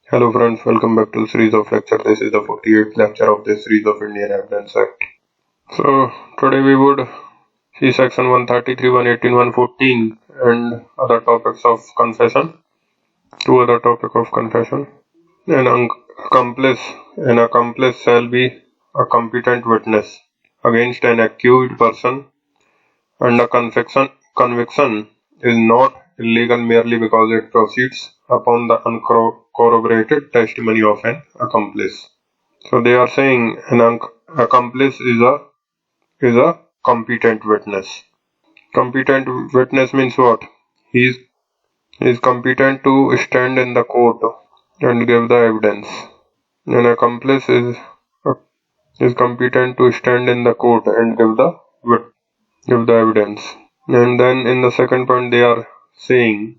Hello friends, welcome back to the series of lecture. This is the 48th lecture of this series of Indian Evidence Act. So today we would see section 133, 118, 114 and other topics of confession. Two other topics of confession. An accomplice shall be a competent witness against an accused person, and a conviction is not illegal merely because it proceeds upon the uncorroborated testimony of an accomplice. So they are saying an accomplice is a competent witness. Competent witness means what? He is competent to stand in the court and give the evidence. An accomplice is competent to stand in the court and give the evidence. And then in the second point they are saying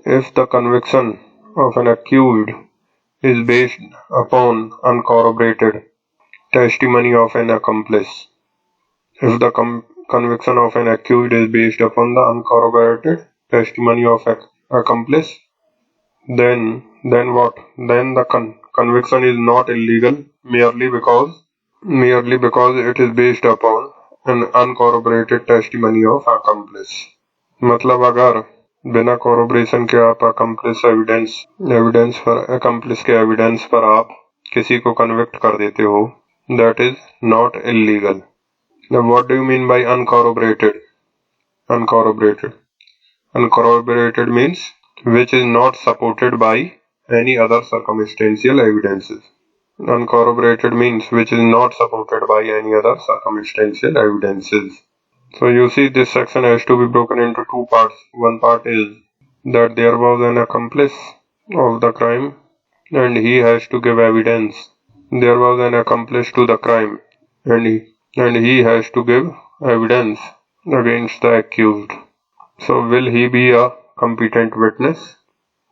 if the conviction of an accused is based upon uncorroborated testimony of an accomplice. If the conviction of an accused is based upon the uncorroborated testimony of an accomplice, then what? Then the conviction is not illegal merely because it is based upon an uncorroborated testimony of accomplice. मतलब अगर बिना corroboration के आप accomplice के evidence पर आप किसी को convict कर देते हो, that is not illegal. Now what do you mean by uncorroborated? Uncorroborated means which is not supported by any other circumstantial evidences. Uncorroborated means which is not supported by any other circumstantial evidences. So you see this section has to be broken into two parts. One part is that there was an accomplice of the crime and he has to give evidence. There was an accomplice to the crime and he has to give evidence against the accused. So will he be a competent witness?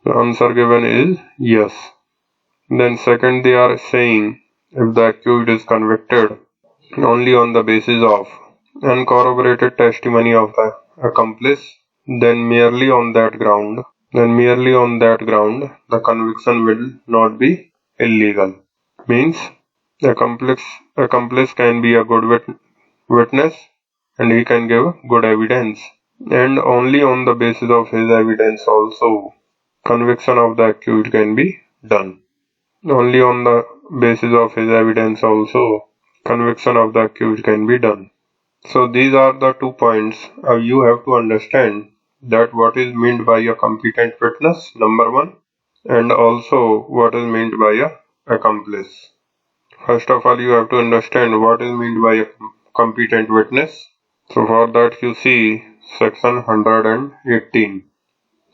The answer given is yes. Then second they are saying if the accused is convicted only on the basis of uncorroborated testimony of the accomplice, then merely on that ground the conviction will not be illegal. Means accomplice can be a good witness and he can give good evidence, and only on the basis of his evidence also conviction of the accused can be done. Only on the basis of his evidence also conviction of the accused can be done. So these are the 2 points. You have to understand that what is meant by a competent witness, number 1, and also what is meant by a accomplice. First of all, you have to understand what is meant by a competent witness. So for that you see section 118.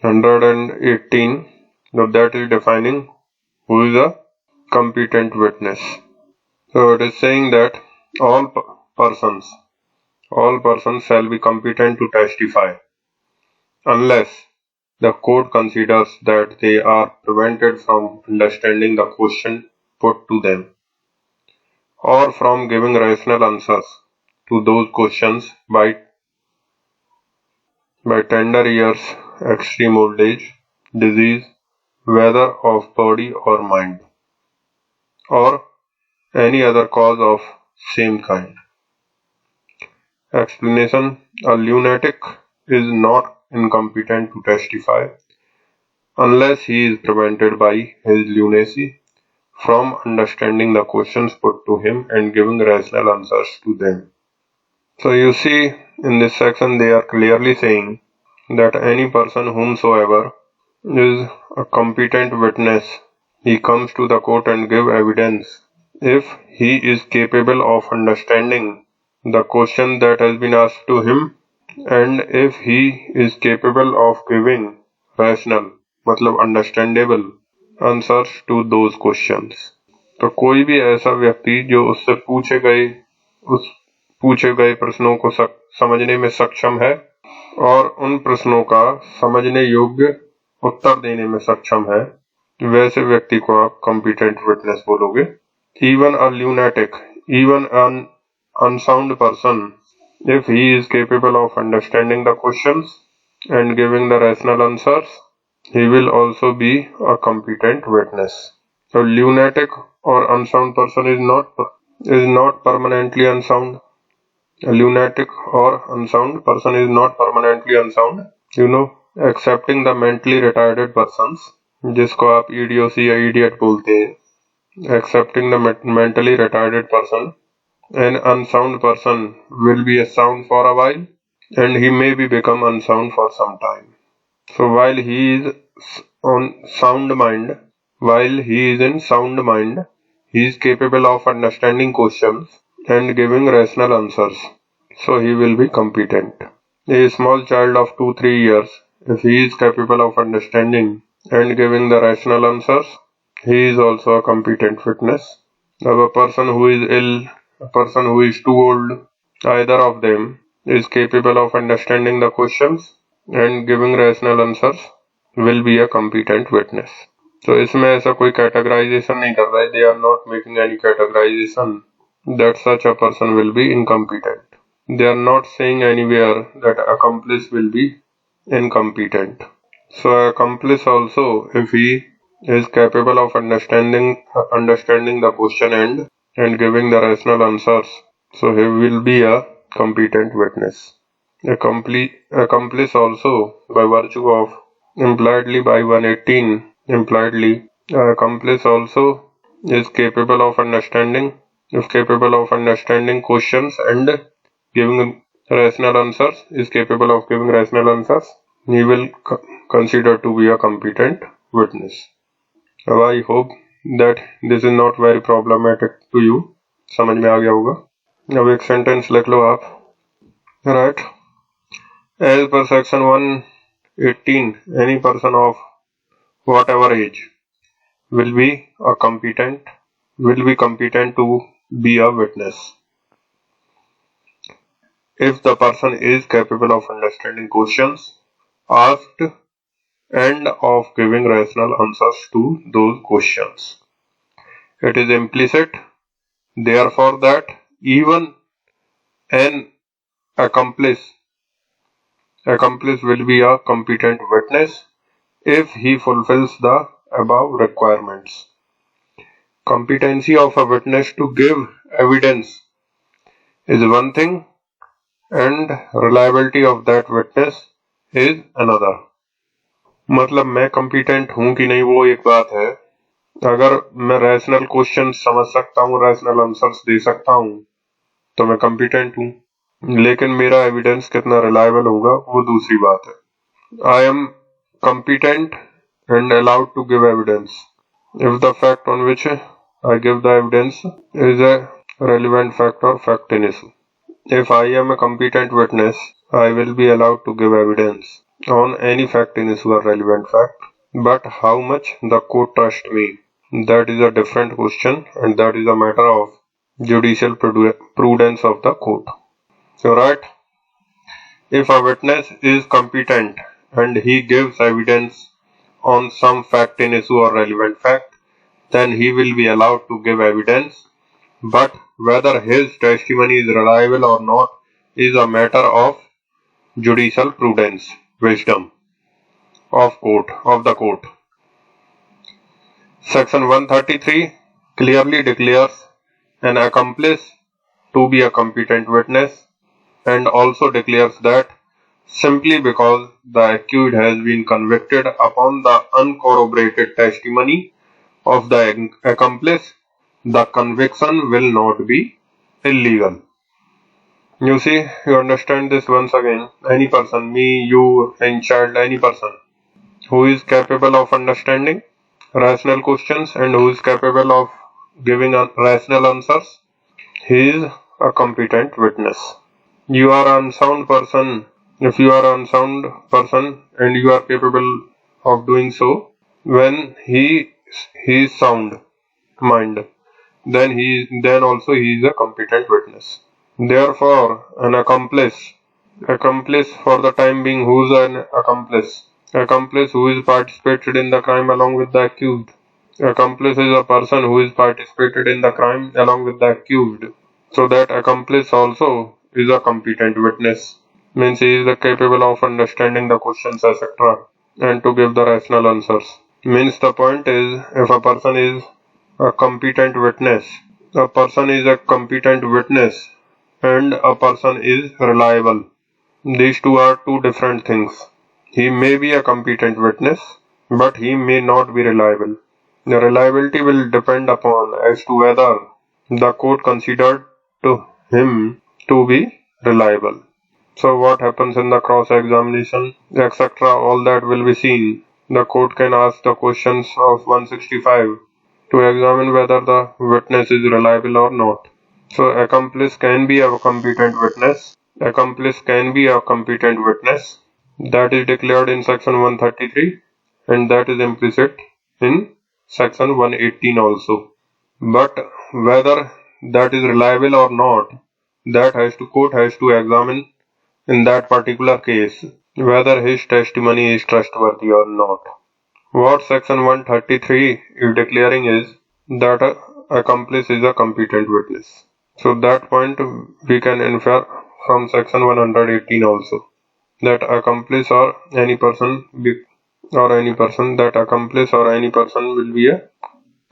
118, now that is defining who is a competent witness. So it is saying that all persons shall be competent to testify unless the court considers that they are prevented from understanding the question put to them or from giving rational answers to those questions by tender years, extreme old age, disease, whether of body or mind, or any other cause of same kind. Explanation: a lunatic is not incompetent to testify unless he is prevented by his lunacy from understanding the questions put to him and giving rational answers to them. So you see in this section they are clearly saying that any person whomsoever is a competent witness, he comes to the court and give evidence if he is capable of understanding the question that has been asked to him and if he is capable of giving rational मतलब understandable answers to those questions. तो कोई भी ऐसा व्यक्ति जो उससे पूछे गए प्रश्नों को समझने में सक्षम है और उन प्रश्नों का समझने योग्य उत्तर देने में सक्षम है, वैसे व्यक्ति को आप competent witness बोलोगे. Even a lunatic, even an unsound person, if he is capable of understanding the questions and giving the rational answers, he will also be a competent witness. A lunatic or unsound person is not permanently unsound. A lunatic or unsound person is not permanently unsound. Accepting the mentally retarded persons, जिसको आप idiocy या idiot बोलते हैं, accepting the mentally retarded person, an unsound person will be a sound for a while, and he may become unsound for some time. So while he is in sound mind, he is capable of understanding questions and giving rational answers. So he will be competent. A small child of 2-3 years, if he is capable of understanding and giving the rational answers, he is also a competent witness. If a person who is ill, a person who is too old, either of them is capable of understanding the questions and giving rational answers, will be a competent witness. तो इसमें ऐसा कोई categorization नहीं कर रहा है. They are not making any categorization that such a person will be incompetent. They are not saying anywhere that accomplice will be incompetent. So accomplice also, if he is capable of understanding the question and giving the rational answers, so he will be a competent witness. Accomplice also, by virtue of impliedly by 118, accomplice also is capable of understanding questions and giving rational answers, he will consider to be a competent witness. Now I hope that this is not very problematic to you. समझ में आ गया होगा. अब एक sentence लिख लो आप. Right. As per section 118, any person of whatever age will be competent to be a witness if the person is capable of understanding questions asked and of giving rational answers to those questions. It is implicit, therefore, that even an accomplice will be a competent witness if he fulfills the above requirements. Competency of a witness to give evidence is one thing and reliability of that witness is another. मतलब मैं competent हूँ कि नहीं वो एक बात है. अगर मैं rational questions समझ सकता हूँ, rational answers दे सकता हूँ, तो मैं competent हूँ. लेकिन मेरा evidence कितना reliable होगा वो दूसरी बात है. I am competent and allowed to give evidence if the fact on which I give the evidence is a relevant fact or fact in issue. If I am a competent witness, I will be allowed to give evidence on any fact in issue or relevant fact. But how much the court trusts me, that is a different question, and that is a matter of judicial prudence of the court. So right, if a witness is competent and he gives evidence on some fact in issue or relevant fact, then he will be allowed to give evidence, but whether his testimony is reliable or not is a matter of judicial prudence, wisdom of the court. Section 133 clearly declares an accomplice to be a competent witness and also declares that simply because the accused has been convicted upon the uncorroborated testimony of the accomplice, the conviction will not be illegal. You see, you understand this once again. Any person, me, you, any child, any person who is capable of understanding rational questions and who is capable of giving rational answers, he is a competent witness. You are an unsound person. If you are an unsound person and you are capable of doing so, when he is sound mind, then also he is a competent witness. Therefore, an accomplice for the time being, who is an accomplice? Accomplice who is participated in the crime along with the accused. Accomplice is a person who is participated in the crime along with the accused. So that accomplice also is a competent witness. Means he is capable of understanding the questions, etc. and to give the rational answers. Means the point is, if a person is a competent witness. A person is a competent witness and a person is reliable. These two are two different things. He may be a competent witness, but he may not be reliable. The reliability will depend upon as to whether the court considered to him to be reliable. So what happens in the cross-examination, etc., all that will be seen. The court can ask the questions of 165 to examine whether the witness is reliable or not. So accomplice can be a competent witness. Accomplice can be a competent witness. That is declared in section 133 and that is implicit in section 118 also. But whether that is reliable or not, that court has to examine in that particular case whether his testimony is trustworthy or not. What section 133 is declaring is that an accomplice is a competent witness. So that point we can infer from section 118 also, that accomplice or any person that accomplice or any person will be a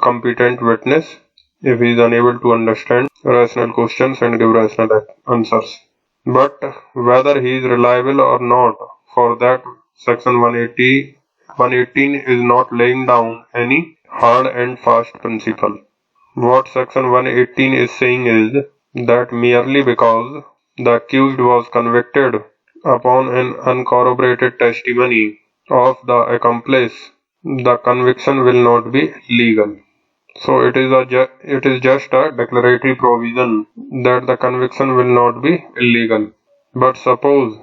competent witness if he is unable to understand rational questions and give rational answers. But whether he is reliable or not, for that section 118 is not laying down any hard and fast principle. What section 118 is saying is that merely because the accused was convicted upon an uncorroborated testimony of the accomplice, the conviction will not be legal. So it is just a declaratory provision that the conviction will not be illegal. But suppose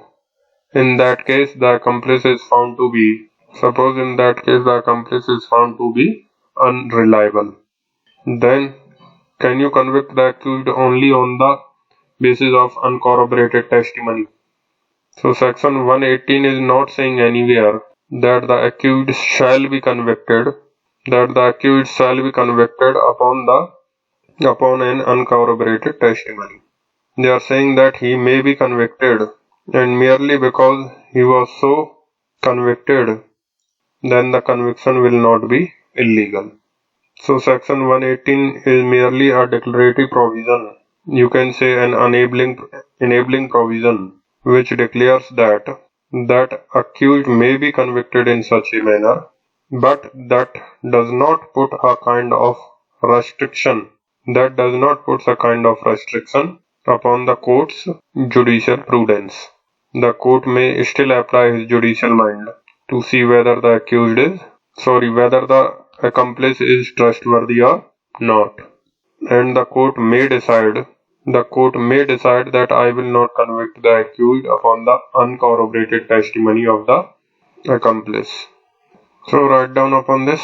in that case the accomplice is found to be unreliable, then can you convict the accused only on the basis of uncorroborated testimony? So section 118 is not saying anywhere that the accused shall be convicted upon an uncorroborated testimony. They are saying that he may be convicted, and merely because he was so convicted, then the conviction will not be illegal. So section 118 is merely a declaratory provision. You can say an enabling provision, which declares that accused may be convicted in such a manner, but that does not put a kind of restriction upon the court's judicial prudence. The court may still apply his judicial mind to see whether the accomplice is trustworthy or not. And the court may decide that I will not convict the accused upon the uncorroborated testimony of the accomplice. So write down upon this.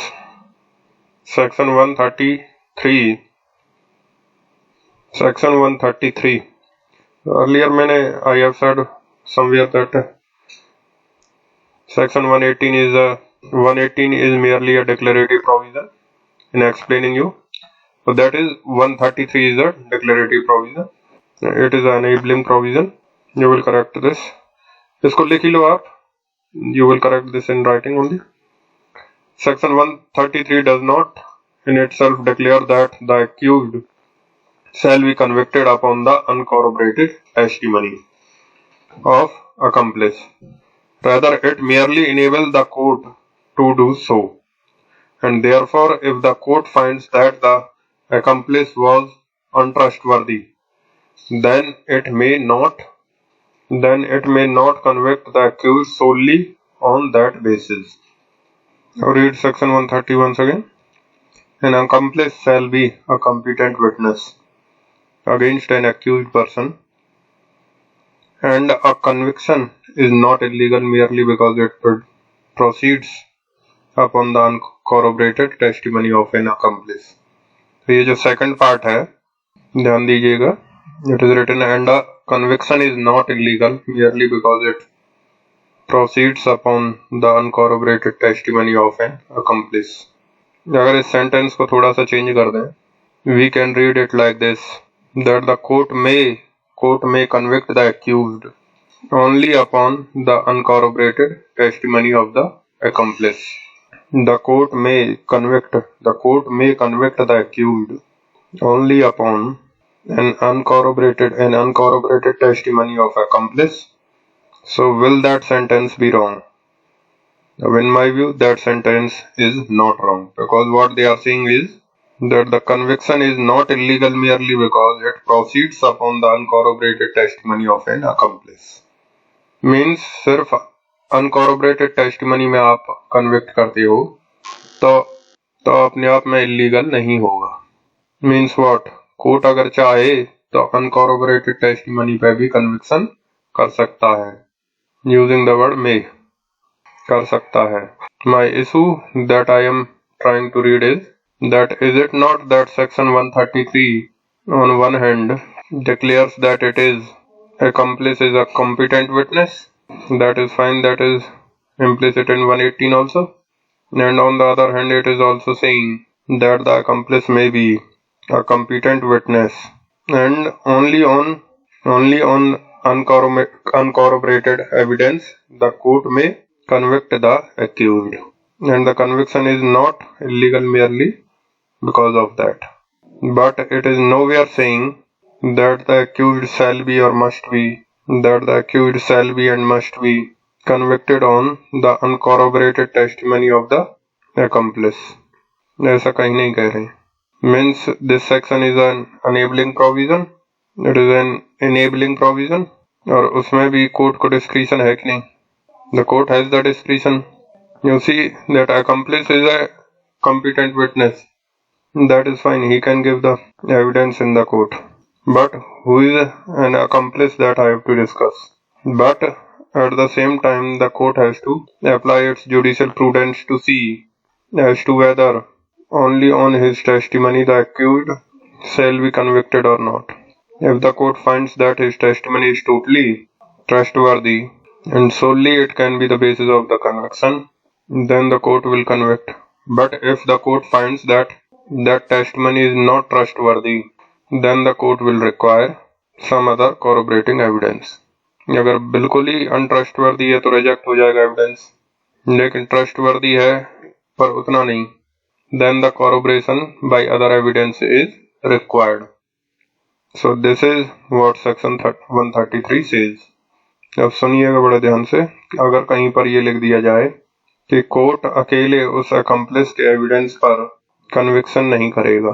Section 133. Earlier I have said somewhere that section 118 is merely a declaratory provision in explaining you. So that is 133 is a declaratory provision. It is an enabling provision. You will correct this. इसको लिख लो आप. You will correct this in writing only. Section 133 does not in itself declare that the accused shall be convicted upon the uncorroborated testimony of accomplice. Rather, it merely enables the court to do so. And therefore, if the court finds that the accomplice was untrustworthy, then it may not convict the accused solely on that basis. So read section 130 once again. An accomplice shall be a competent witness against an accused person, and a conviction is not illegal merely because it proceeds upon the uncorroborated testimony of an accomplice. तो ये जो second part है ध्यान दीजिएगा. It is written and a conviction is not illegal merely because it proceeds upon the uncorroborated testimony of an accomplice. अगर इस sentence को थोड़ा सा change कर दें, we can read it like this, that the court may convict the accused only upon the uncorroborated testimony of the accomplice. The court may convict the accused only upon an uncorroborated testimony of accomplice. So will that sentence be wrong? Now, in my view, that sentence is not wrong, because what they are saying is that the conviction is not illegal merely because it proceeds upon the uncorroborated testimony of an accomplice. Means सिर्फ uncorroborated testimony में आप convict करते हो तो अपने आप में illegal नहीं होगा. Means what? कोर्ट अगर चाहे तो uncorroborated testimony पे भी conviction कर सकता है. Using the word may, कर सकता है. My issue that I am trying to read is that is it not that section 133 on one hand declares that it is accomplice is a competent witness, that is fine, that is implicit in 118 also, and on the other hand it is also saying that the accomplice may be a competent witness, and only on uncorroborated evidence the court may convict the accused, and the conviction is not illegal merely because of that. But it is nowhere saying that the accused shall be or must be, that the accused shall be and must be convicted on the uncorroborated testimony of the accomplice. ऐसा कहीं नहीं कह रहे. Means this section is an enabling provision. It is an enabling provision. और उसमें भी court को discretion है कि नहीं? The court has the discretion. You see that accomplice is a competent witness. That is fine. He can give the evidence in the court. But who is an accomplice, that I have to discuss. But at the same time, the court has to apply its judicial prudence to see as to whether only on his testimony the accused shall be convicted or not. If the court finds that his testimony is totally trustworthy and solely it can be the basis of the conviction, then the court will convict. But if the court finds that that testimony is not trustworthy, then the court will require some other corroborating evidence. अगर बिल्कुल ही untrustworthy है तो reject हो जाएगा evidence, लेकिन trustworthy है पर उतना नहीं, then the corroboration by other evidence is required. So this is what section 133 says. अब सुनिएगा बड़े ध्यान से. अगर कहीं पर ये लिख दिया जाए कि कोर्ट अकेले उस accomplice के एविडेंस पर कन्विक्शन नहीं करेगा,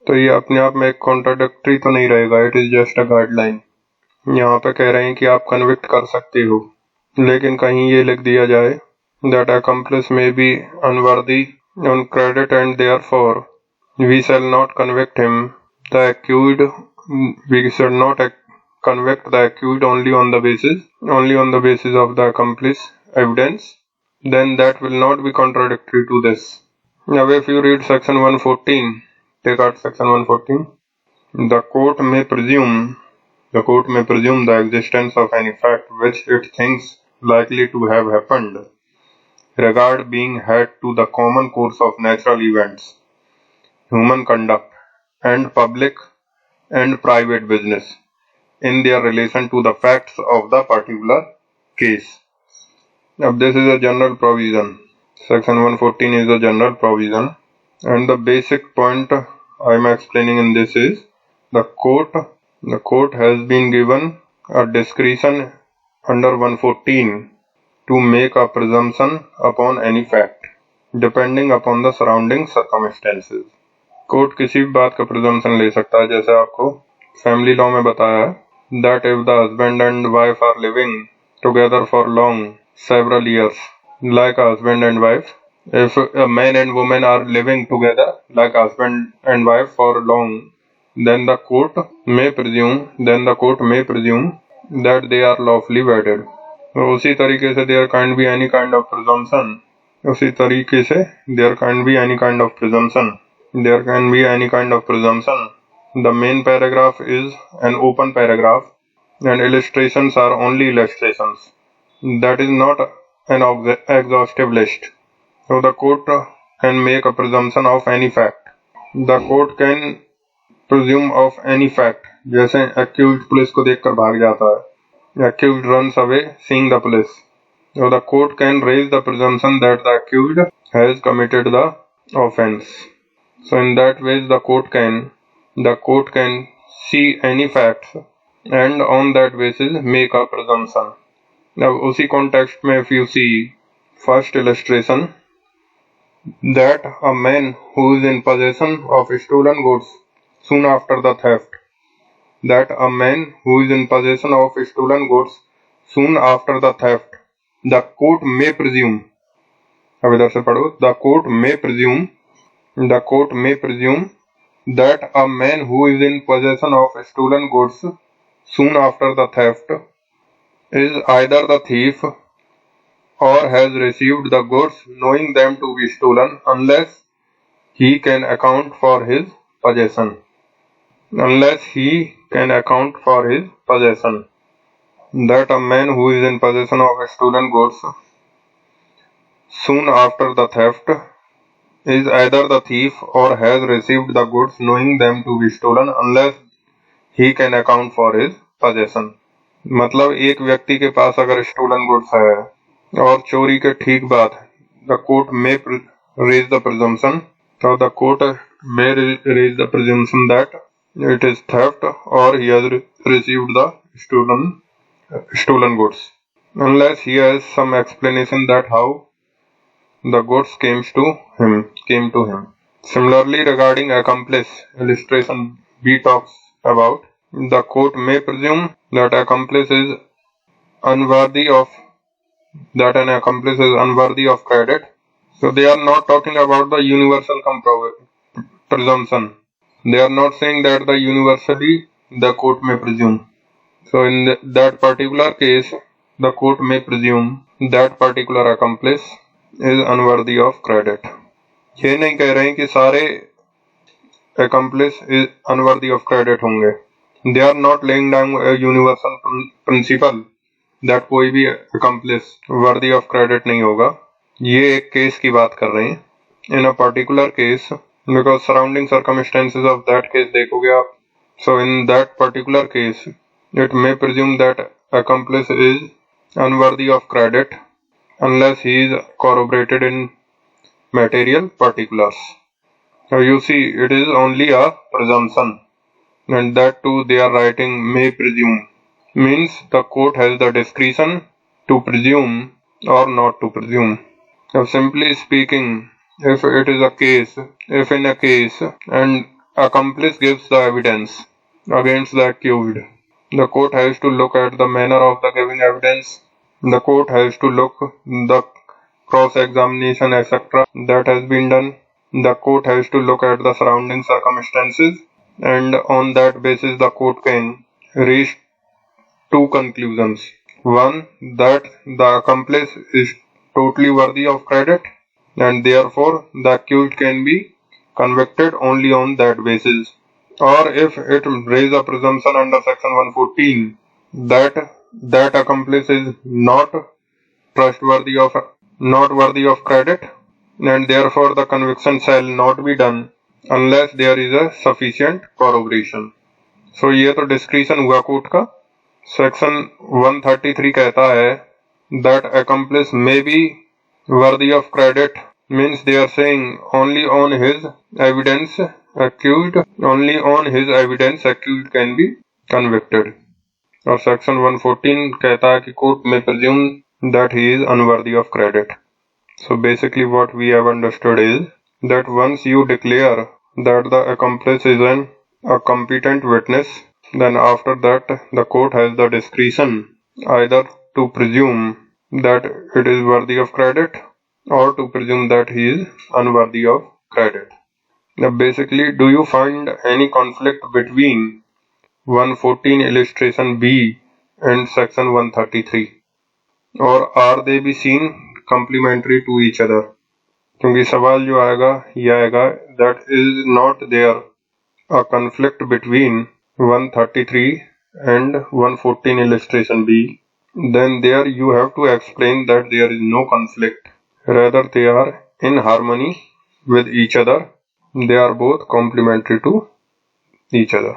तो ये अपने आप में एक कॉन्ट्राडिक्टरी तो नहीं रहेगा. It is just a guideline. यहाँ पे कह रहे हैं कि आप कन्विक्ट कर सकते हो, लेकिन कहीं ये लिख दिया जाए that accomplice may be unworthy on credit and therefore we shall not convict him. The accused, we should not convict the accused only on the basis of the accomplice evidence, then that will not be contradictory to this. Now if you read section 114, take out section 114. The court may presume the existence of any fact which it thinks likely to have happened, regard being had to the common course of natural events, human conduct, and public and private business in their relation to the facts of the particular case. Now this is a general provision. Section 114 is a general provision, and the basic point I am explaining in this is the court has been given a discretion under 114 to make a presumption upon any fact depending upon the surrounding circumstances. Court किसी भी बात का presumption ले सकता है, जैसे आपको family law में बताया है that if the husband and wife are living together for long several years like a husband and wife, if a man and woman are living together like husband and wife for long, then the court may presume that they are lawfully wedded. तो उसी तरीके से there can't be any kind of presumption. There can be any kind of presumption. The main paragraph is an open paragraph and illustrations are only illustrations. That is not an exhaustive list. So the court can make a presumption of any fact. The court can presume of any fact. जैसे accused police को देखकर भाग जाता है. Accused runs away seeing the police. So the court can raise the presumption that the accused has committed the offense. So in that way the court can see any facts and on that basis make a presumption. Now उसी context में if you see first illustration that a man who is in possession of stolen goods soon after the theft, that a man who is in possession of stolen goods soon after the theft, the court may presume, अब इधर से पढ़ो, the court may presume that a man who is in possession of stolen goods soon after the theft is either the thief or has received the goods knowing them to be stolen unless he can account for his possession. That a man who is in possession of stolen goods soon after the theft is either the thief or has received the goods knowing them to be stolen unless he can account for his possession. मतलब एक व्यक्ति के पास अगर stolen goods है और चोरी के ठीक बाद the court may raise the presumption, so the court may raise the presumption that it is theft or he has received the stolen goods unless he has some explanation that how the goods came to him. Similarly, regarding accomplice, illustration B talks about the court may presume that an accomplice is unworthy of credit. So they are not talking about the universal presumption. They are not saying that the universally the court may presume. So in that particular case, the court may presume that particular accomplice is unworthy of credit. ये नहीं कह रहे हैं कि सारे accomplice is unworthy of credit होंगे. They are not laying down a universal principle that कोई भी accomplice worthy of credit नहीं होगा. ये एक केस की बात कर रहे हैं. In a particular case, because surrounding circumstances of that case देखोगे आप. So in that particular case, it may presume that accomplice is unworthy of credit unless he is corroborated in material particulars. Now you see, it is only a presumption, and that too they are writing may presume. Means the court has the discretion to presume or not to presume. Now simply speaking, if in a case and accomplice gives the evidence against the accused, the court has to look at the manner of the giving evidence. The court has to look the cross-examination etc. that has been done. The court has to look at the surrounding circumstances, and on that basis the court can reach two conclusions. One, that the accomplice is totally worthy of credit and therefore the accused can be convicted only on that basis. Or if it raises a presumption under section 114 that accomplice is not worthy of credit and therefore the conviction shall not be done unless there is a sufficient corroboration. So ये तो discretion हुआ court का. Section 133 कहता है that accomplice may be worthy of credit, means they are saying only on his evidence accused can be convicted. और section 114 कहता है कि court may presume that he is unworthy of credit. So basically what we have understood is that once you declare that the accomplice is a competent witness, then after that the court has the discretion either to presume that it is worthy of credit or to presume that he is unworthy of credit. Now basically, do you find any conflict between 114 illustration B and section 133, or are they be seen complementary to each other? क्योंकि सवाल जो आएगा ये आएगा that is not there a conflict between 133 and 114 illustration B, then there you have to explain that there is no conflict, rather they are in harmony with each other, they are both complementary to each other.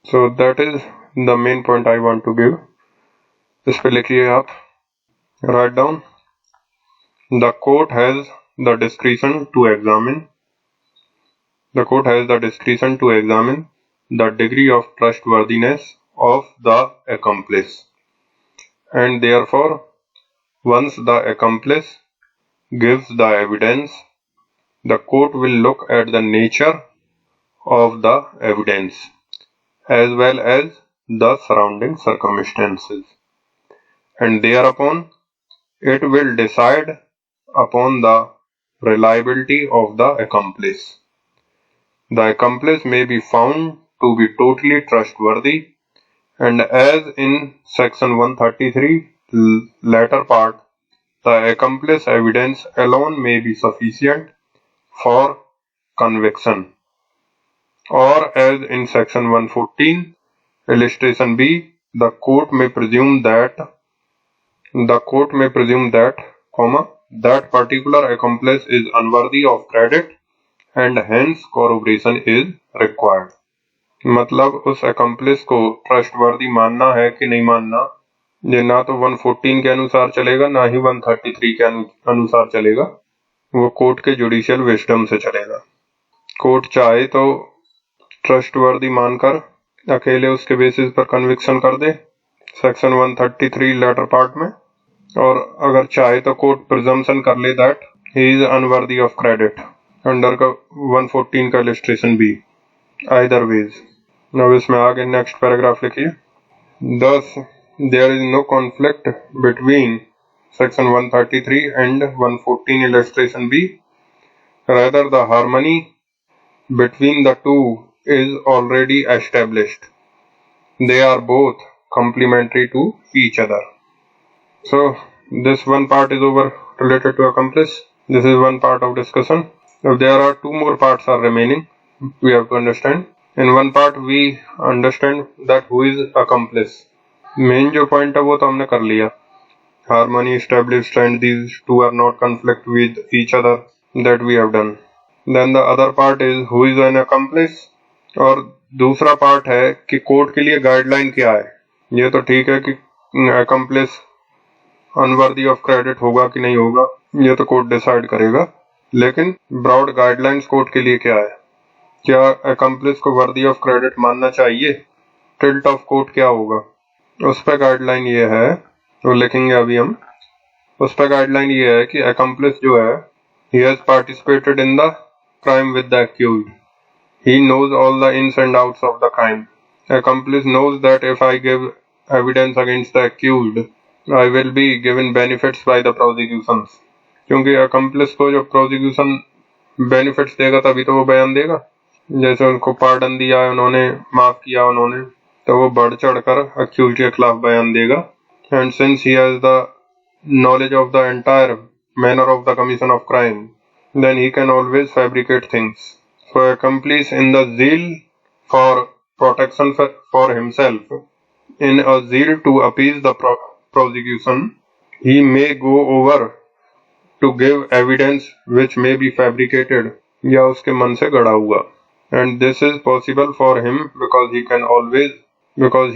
So that is the main point I want to give. इस पे लिखिए आप, write down, the court has the discretion to examine the degree of trustworthiness of the accomplice, and therefore once the accomplice gives the evidence, the court will look at the nature of the evidence as well as the surrounding circumstances, and thereupon it will decide upon the reliability of the accomplice. The accomplice may be found to be totally trustworthy, and as in section 133 latter part, the accomplice evidence alone may be sufficient for conviction, or as in section 114 illustration B, the court may presume that, that particular accomplice is unworthy of credit and hence corroboration is required. मतलब उस accomplice को trustworthy मानना है कि नहीं मानना, ये ना तो 114 के अनुसार चलेगा ना ही 133 के अनुसार चलेगा, वो कोर्ट के जुडिशियल विजडम से चलेगा। कोर्ट चाहे तो ट्रस्टवर्दी मानकर अकेले उसके बेसिस पर कन्विक्शन कर दे सेक्शन 133 लेटर पार्ट में, और अगर चाहे तो कोर्ट प्रिजम्पशन कर ले that he is unworthy of credit under का 114 का इलस्ट्रेशन बी। Either ways. अब इसमें आगे नेक्स्ट पैराग्राफ लिखिए। Thus there is no conflict between section 133 and 114 illustration B. Rather, the harmony between the two is already established. They are both complementary to each other. So, this one part is over related to accomplice. This is one part of discussion. Now, there are two more parts are remaining. We have to understand. In one part, we understand that who is accomplice. Main जो point है वो तो हमने कर लिया. Harmony established and these two are not conflict with each other, that we have done. Then the other part is who is an accomplice, और दूसरा part है कि कोर्ट के लिए गाइडलाइन क्या है। ये तो ठीक है कि accomplice अनवर्दी ऑफ क्रेडिट होगा कि नहीं होगा, ये तो कोर्ट डिसाइड करेगा, लेकिन ब्रॉड गाइडलाइंस कोर्ट के लिए क्या है, क्या accomplice को वर्दी ऑफ क्रेडिट मानना चाहिए, टिल्ट ऑफ कोर्ट क्या होगा, उस पर गाइडलाइन ये है, तो लिखेंगे अभी हम। उस पर गाइडलाइन ये है कि accomplice जो है he has participated in the crime with the accused. He knows all the ins and outs of the crime. Accomplice knows that if I give evidence against the accused, I will be given benefits by the prosecutions. क्योंकि accomplice को जो prosecution benefits देगा तभी तो वो बयान देगा। जैसे उनको पार्डन दिया है उन्होंने, माफ किया उन्होंने, तो वो बढ़ चढ़कर accused के खिलाफ बयान देगा। And since he has the knowledge of the entire manner of the commission of crime, then he can always fabricate things. So accomplice in the zeal for protection for himself, in a zeal to appease the prosecution, he may go over to give evidence which may be fabricated या उसके मन से गढ़ा हुआ. And this is possible for him because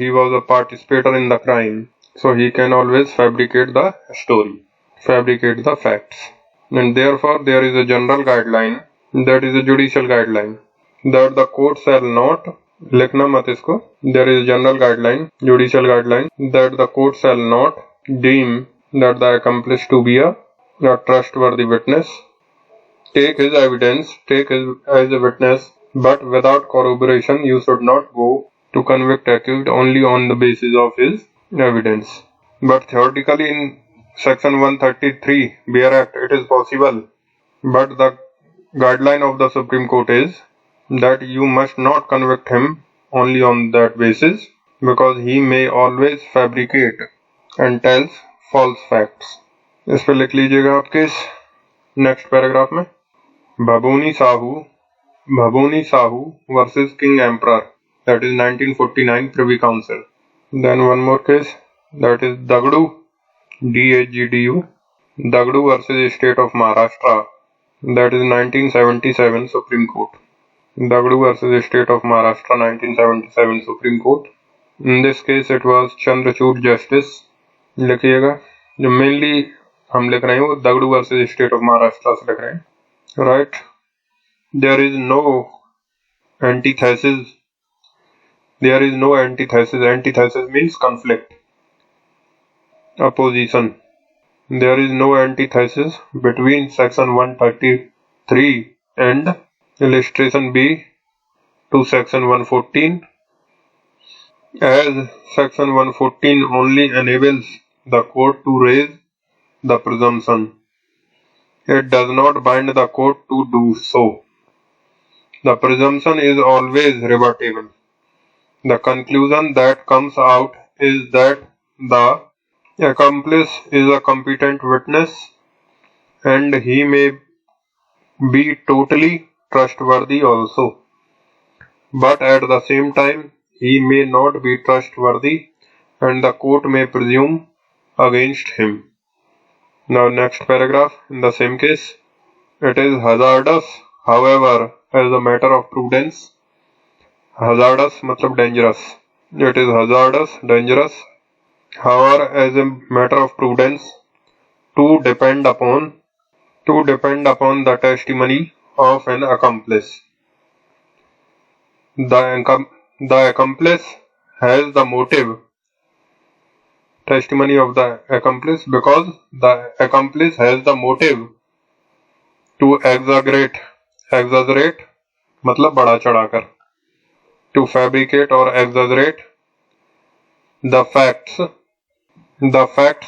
he was a participator in the crime. So he can always fabricate the story, fabricate the facts. And therefore there is a general guideline, that is a judicial guideline, that the court shall not, लिखना मत इसको, there is a general guideline, judicial guideline, that the court shall not deem that the accomplice to be a trustworthy witness, take his evidence, take his as a witness, but without corroboration you should not go to convict accused only on the basis of his evidence. But theoretically in section 133 Bear Act it is possible, but the guideline of the Supreme Court is that you must not convict him only on that basis, because he may always fabricate and tells false facts. इस पर लिख लीजिएगा आपके next paragraph में, Bhabhuni Sahu versus king emperor, that is 1949 Privy Council. Then one more case, that is Dagdu, DHGDU, Dagdu versus State of Maharashtra, that is 1977 Supreme Court. Dagdu versus State of Maharashtra, 1977 Supreme Court. In this case it was Chandrachud Justice, लिखिएगा, जो mainly हम लिख रहे हैं वो Dagdu versus state of Maharashtra से लिख रहे हैं, right. There is no antithesis, antithesis means conflict, opposition. There is no antithesis between section 133 and illustration B to section 114, as section 114 only enables the court to raise the presumption. It does not bind the court to do so. The presumption is always rebuttable. The conclusion that comes out is that the accomplice is a competent witness and he may be totally trustworthy also, but at the same time he may not be trustworthy and the court may presume against him. Now next paragraph in the same case. It is hazardous, however, as a matter of prudence. Hazardous मतलब dangerous. It is hazardous, dangerous, however, as a matter of prudence, to depend upon the testimony of an accomplice. The accomplice has the motive. Testimony of the accomplice, because the accomplice has the motive to exaggerate मतलब बढ़ा चढ़ाकर, to fabricate or exaggerate the facts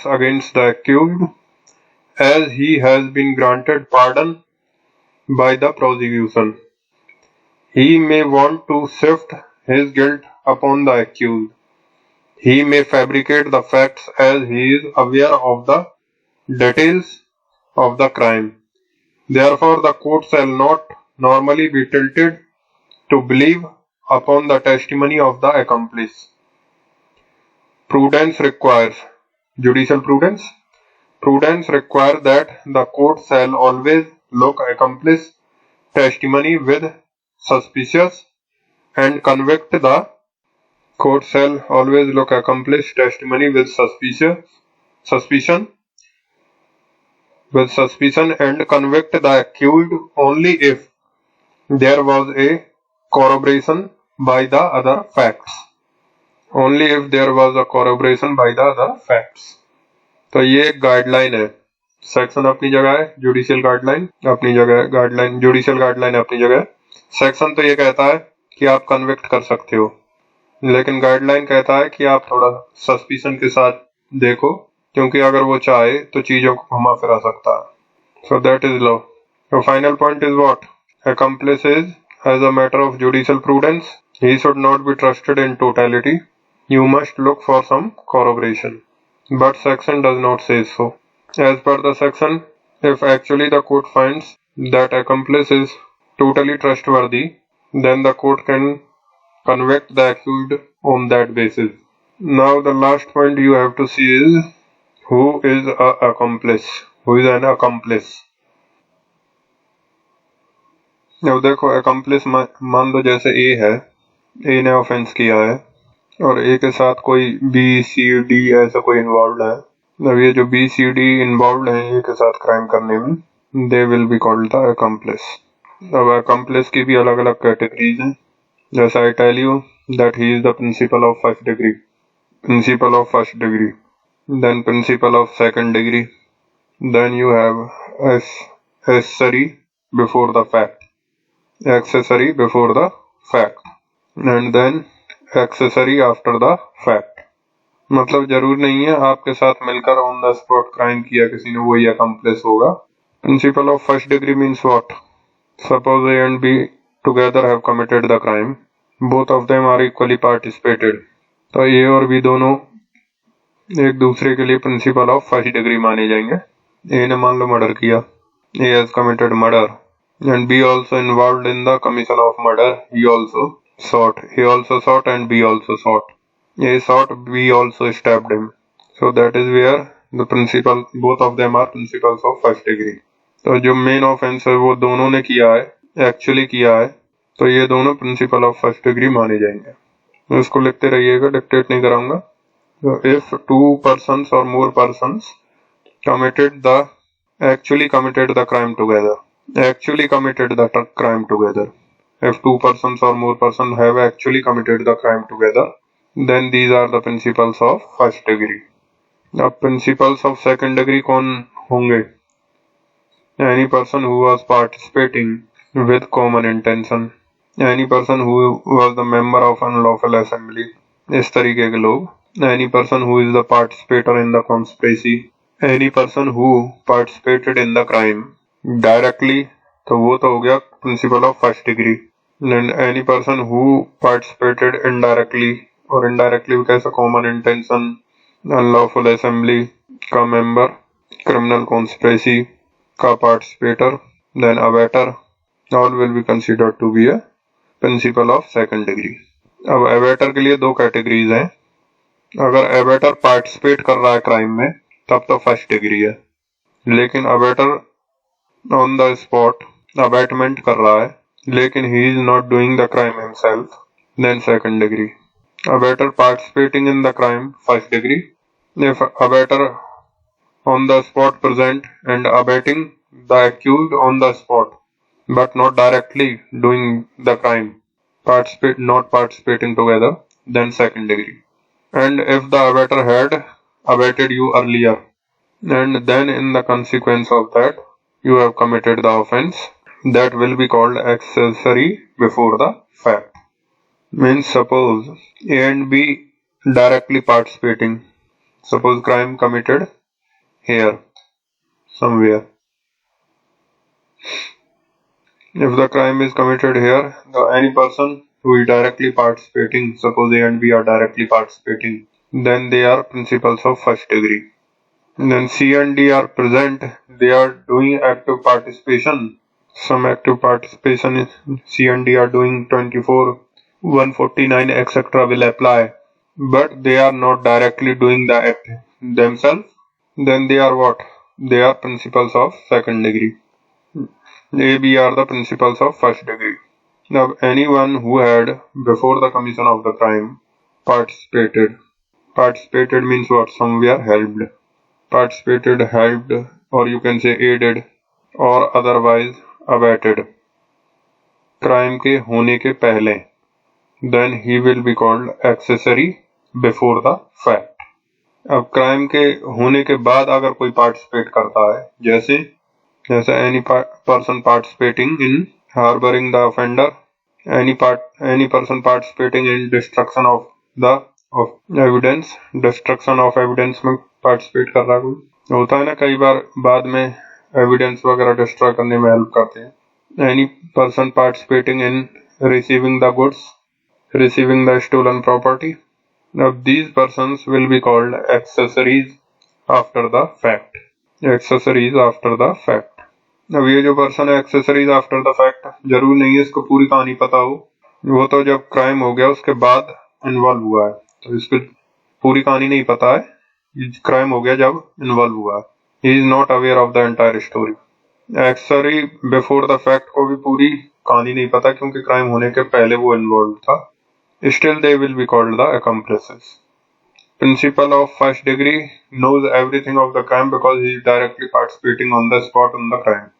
against the accused, as he has been granted pardon by the prosecution. He may want to shift his guilt upon the accused. He may fabricate the facts as he is aware of the details of the crime. Therefore, the court shall not normally be tilted to believe upon the testimony of the accomplice. Prudence requires, judicial prudence. Prudence requires that the court shall always look accomplice testimony with suspicion and convict the court shall always look accomplice testimony with suspicion and convict the accused only if there was a corroboration by the other facts. Only if there was a corroboration by the other facts. तो ये एक guideline है, section अपनी जगह है, judicial guideline अपनी जगह है, जुडिशियल गाइडलाइन अपनी जगह है। सेक्शन तो ये कहता है कि आप कन्विक्ट कर सकते हो, लेकिन गाइडलाइन कहता है कि आप थोड़ा सस्पिशन के साथ देखो, क्योंकि अगर वो चाहे तो चीजों को घुमा फिरा सकता है। So that is law. The final point is what? Accomplice is, as a matter of judicial prudence, he should not be trusted in totality. You must look for some corroboration. But section does not say so. As per the section, if actually the court finds that accomplice is totally trustworthy, then the court can convict the accused on that basis. Now the last point you have to see is who is an accomplice. Who is an accomplice? अब देखो accomplice मान लो जैसे A है, A ने offence किया है और A के साथ कोई B, C, D ऐसा कोई इन्वॉल्व है। अब ये जो B, C, D इन्वॉल्व हैं A के साथ क्राइम करने में, they will be called the accomplice. अब accomplice की भी अलग अलग कैटेगरीज हैं। जैसा I tell you that he is the principal of first degree, then principal of second degree, then you have accessory before the fact, and then accessory after the fact. मतलब जरूर नहीं है आपके साथ मिलकर ऑन द स्पॉट क्राइम किया किसी ने वही accomplice होगा। Principal of first degree means what? Suppose A and B together have committed the crime. Both of them are equally participated. तो A और B दोनों एक दूसरे के लिए प्रिंसिपल ऑफ फर्स्ट डिग्री माने जाएंगे। A ने मान लो मर्डर किया, A has committed murder, and B also involved in the commission of murder. He also sought and B also sought. A sought, B also stabbed him. So that is where the principal, both of them are principals of first degree. तो जो main offence है वो दोनों ने किया है, actually किया है, तो ये दोनों प्रिंसिपल ऑफ फर्स्ट डिग्री माने जाएंगे। तो इसको लिखते रहिएगा, डिक्टेट नहीं कराऊंगा। So if two persons or more persons committed the actually committed the crime together. Actually committed the crime together. If two persons or more persons have actually committed the crime together, then these are the principles of first degree. The principles of second degree कौन होंगे? Any person who was participating with common intention. Any person who was the member of unlawful assembly. इस तरीके के लोग. Any person who is the participator in the conspiracy. Any person who participated in the crime directly, तो वो तो हो गया principle of first degree. And any person who participated indirectly, और indirectly भी कैसा common intention, unlawful assembly का member, criminal conspiracy का participator, then abettor, all will be considered to be a principle of second degree. अब abettor के लिए दो categories हैं. अगर abettor participate कर रहा है crime में तब तो first degree है, लेकिन abettor on the spot abatement कर रहा है लेकिन he is not doing the crime himself, then second degree. Abettor participating in the crime, first degree. If abettor on the spot present and abetting the accused on the spot but not directly doing the crime, not participating together, then second degree. And if the abettor had abetted you earlier and then in the consequence of that you have committed the offense, that will be called accessory before the fact. Means suppose A and B directly participating. Suppose crime committed here somewhere. If the crime is committed here, any person who is directly participating, suppose A and B are directly participating, then they are principles of first degree. Then C and D are present, they are doing active participation. Some active participation is C and D are doing 24, 149 etc. will apply, but they are not directly doing the act themselves. Then they are what? They are principles of second degree. A, B are the principles of first degree. Now anyone who had before the commission of the crime participated means what? Somewhere helped. Participated, helped, or you can say aided, or otherwise abetted crime के होने के पहले, then he will be called accessory before the fact. अब crime के होने के बाद अगर कोई participate करता है, जैसे any person participating in harboring the offender, any person participating in destruction of evidence, destruction of evidence में participate कर रहा है कोई, होता है ना कई बार बाद में evidence वगैरह destroy करने में help करते हैं. Any person participating in receiving the goods, receiving the stolen property. Now these persons will be called accessories after the fact. Accessories after the fact. अब ये जो पर्सन है एक्सेसरीज आफ्टर द फैक्ट, जरूर नहीं है इसको पूरी कहानी पता हो, वो तो जब क्राइम हो गया उसके बाद इन्वॉल्व हुआ है, तो इसको पूरी कहानी नहीं पता है, क्राइम हो गया जब इन्वॉल्व हुआ है. He is not aware of the entire story. Accessory before the fact को भी पूरी कहानी नहीं पता क्योंकि क्राइम होने के पहले वो इन्वॉल्व था. Still they will be called the accomplices. Principal of first degree knows everything of the crime because he is directly participating on the spot on the crime.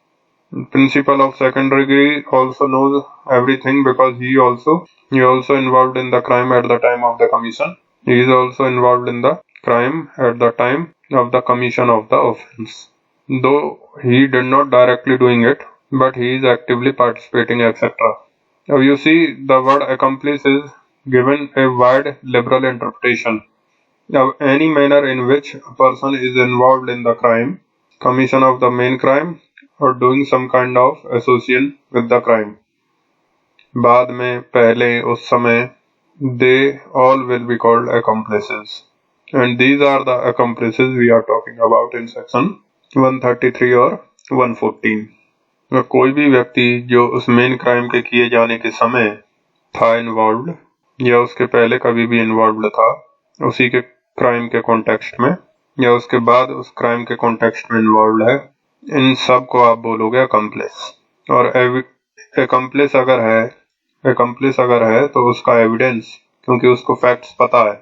Principal of second degree also knows everything because he also involved in the crime at the time of the commission. He is also involved in the crime at the time of the commission of the offense. Though he did not directly doing it, but he is actively participating, etc. Now you see the word accomplice is given a wide liberal interpretation. Now any manner in which a person is involved in the crime, commission of the main crime, or doing some kind of association with the crime. बाद में, पहले, उस समय, they all will be called accomplices. And these are the accomplices we are talking about in section 133 और 114. कोई भी व्यक्ति जो उस मेन क्राइम के किए जाने के समय था इन्वॉल्व्ड या उसके पहले कभी भी इन्वॉल्व्ड था उसी के क्राइम के कॉन्टेक्स्ट में या उसके बाद उस क्राइम के कॉन्टेक्स्ट में इन्वॉल्व्ड है, इन सब को आप बोलोगे अकम्प्लिस. और अकम्प्लिस अगर है तो उसका एविडेंस, क्योंकि उसको फैक्ट्स पता है,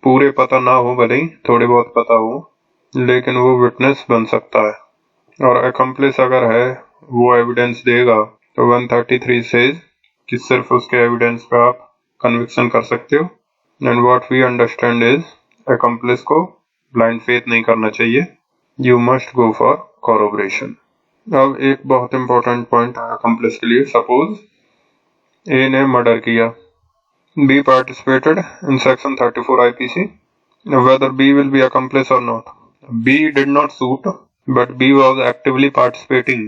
पूरे पता ना हो भले ही थोड़े बहुत पता हो, लेकिन वो विटनेस बन सकता है। और अकम्प्लिस अगर है वो एविडेंस देगा तो 133 सेज कि सिर्फ उसके एविडेंस पे आप कन्विक्शन कर सकते हो। And what we understand is accomplice को ब्लाइंड फेथ नहीं करना चाहिए, you must go for corroboration. अब एक बहुत इंपॉर्टेंट पॉइंट है अकम्प्लिस के लिए। सपोज ए ने मर्डर किया, B participated in section 34 IPC, whether B will be accomplice or not. B did not shoot, but B was actively participating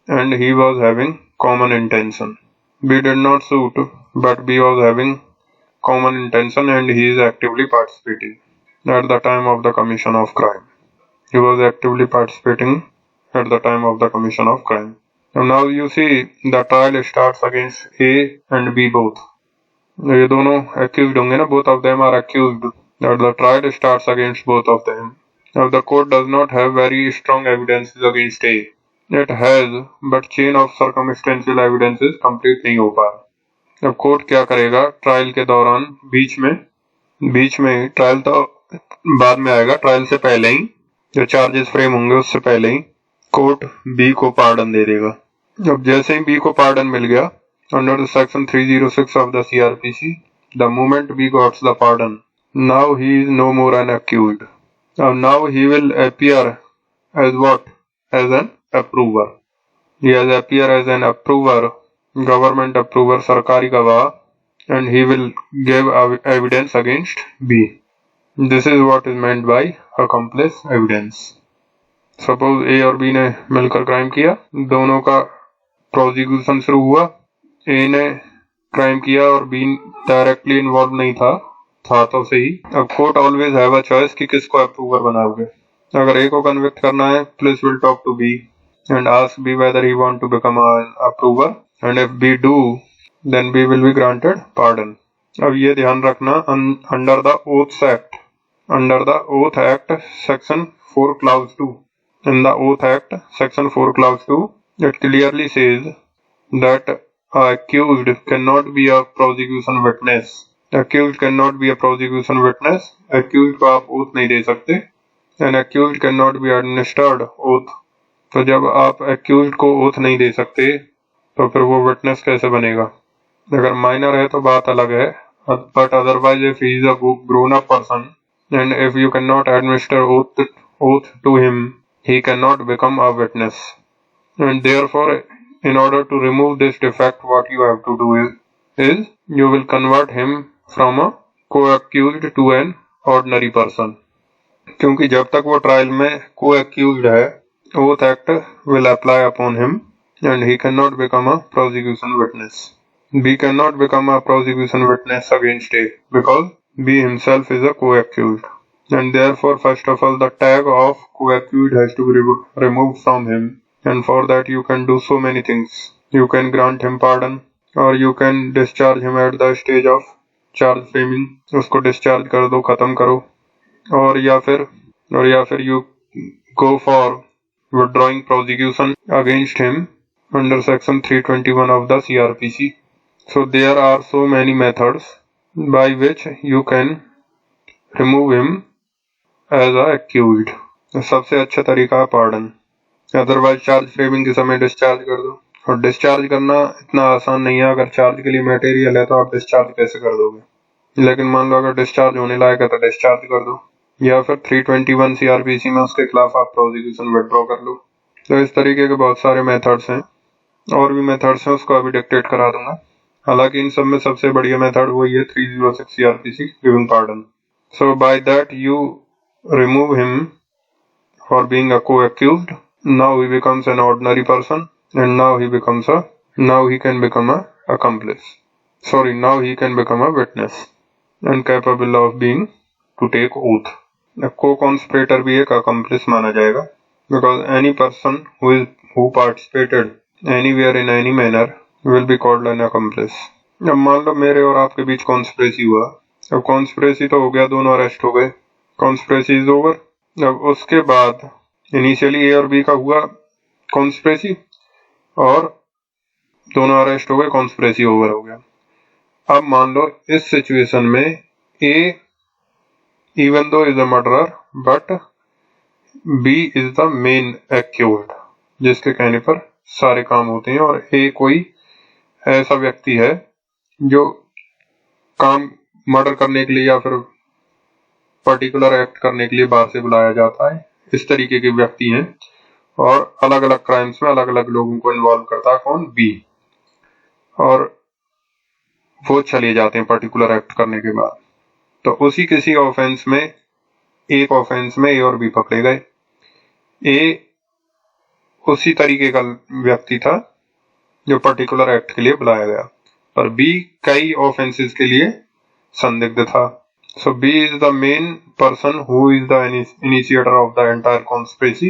and he was having common intention. B did not shoot, but B was having common intention and he is actively participating at the time of the commission of crime. He was actively participating at the time of the commission of crime. And now you see the trial starts against A and B both. ये दोनों accused होंगे ना, both of them are accused. That the trial starts against both of them. Now the court does not have very strong evidences against A. It has, but chain of circumstantial evidences complete नहीं हो पा रहा। अब court क्या करेगा trial के दौरान, बीच में ट्रायल तो बाद में आएगा, ट्रायल से पहले ही जो चार्जेस फ्रेम होंगे उससे पहले ही कोर्ट बी को पार्डन दे देगा। अब जैसे ही बी को पार्डन मिल गया under the section 306 of the CRPC, the moment B got the pardon, now he is no more an accused. Now he will appear as what? As an approver. He has appear as an approver, government approver, सरकारी गवाह, and he will give evidence against B. This is what is meant by accomplice evidence. Suppose A और B ने मिलकर crime किया, दोनों का prosecution शुरू हुआ। ए ने क्राइम किया और बी डायरेक्टली इन्वॉल्व नहीं था तो सही। अब court always have a choice कि किसको अप्रूवर बनाओगे। अगर ए को कन्विक्ट करना है, police will talk to B and ask B whether he want to become an approver, and if B do then B will be granted pardon. अब ये ध्यान रखना, under the oath act section 4 clause 2, in the oath act section 4 clause 2, it clearly says that accused cannot be a prosecution witness. Accused cannot be a prosecution witness. Accused को आप oath नहीं दे सकते। And accused cannot be administered oath. तो जब आप accused को oath नहीं दे सकते तो फिर वो witness कैसे बनेगा? अगर minor है तो बात अलग है, but otherwise if he is a grown up person and if you cannot administer oath to him, he cannot become a witness. And therefore, in order to remove this defect, what you have to do is you will convert him from a co-accused to an ordinary person. क्योंकि जब तक वो trial में co-accused है, oath act will apply upon him and he cannot become a prosecution witness. B cannot become a prosecution witness against A because B himself is a co-accused. And therefore, first of all, the tag of co-accused has to be removed from him. And for that, you can do so many things. You can grant him pardon, or you can discharge him at the stage of charge framing. उसको discharge कर दो, खत्म करो। और या फिर you go for withdrawing prosecution against him under section 321 of the CRPC. So there are so many methods by which you can remove him as a accused. सबसे अच्छा तरीका है पार्डन। अदरवाइज चार्ज फ्रेमिंग के समय discharge कर दो, और discharge करना इतना आसान नहीं है। अगर चार्ज के लिए मटेरियल है तो आप डिस्चार्ज कैसे कर दोगे, लेकिन मान लो अगर डिस्चार्ज होने लायक है तो डिस्चार्ज कर दो, या फिर 321 CRPC में उसके खिलाफ आप प्रोसिक्यूशन विड्रॉ कर लो। तो इस तरीके के बहुत सारे मेथड्स हैं, और भी मेथड्स हैं, उसको अभी डिक्टेट करा दूंगा। हालांकि इन सब में सबसे बढ़िया मेथड वही है 306 CRPC giving pardon. So by that you remove him for being a co-accused. Now he becomes an ordinary person, and now he can become a accomplice. Now he can become a witness and capable of being to take oath. A co-conspirator भी एक accomplice माना जाएगा, because any person who participated anywhere in any manner will be called an accomplice. अब मान लो मेरे और आपके बीच conspiracy हुआ। अब conspiracy तो हो गया, दोनों अरेस्ट हो गए, कॉन्स्पिरेसी इज ओवर। अब उसके बाद इनिशियली ए और बी का हुआ कॉन्स्पिरेसी और दोनों अरेस्ट हो गए, कॉन्स्पिरेसी ओवर हो गया। अब मान लो इस सिचुएशन में A even though is a murderer but B is the main accused, जिसके कहने पर सारे काम होते हैं, और ए कोई ऐसा व्यक्ति है जो काम मर्डर करने के लिए या फिर पर्टिकुलर एक्ट करने के लिए बाहर से बुलाया जाता है। इस तरीके के व्यक्ति हैं और अलग अलग क्राइम्स में अलग अलग लोगों को इन्वॉल्व करता है कौन, बी, और वो चले जाते हैं पर्टिकुलर एक्ट करने के बाद। तो उसी किसी ऑफेंस में, एक ऑफेंस में ए और बी पकड़े गए। ए उसी तरीके का व्यक्ति था जो पर्टिकुलर एक्ट के लिए बुलाया गया, पर बी कई ऑफेंसेस के लिए संदिग्ध था। So B is the main person who is the initiator of the entire conspiracy.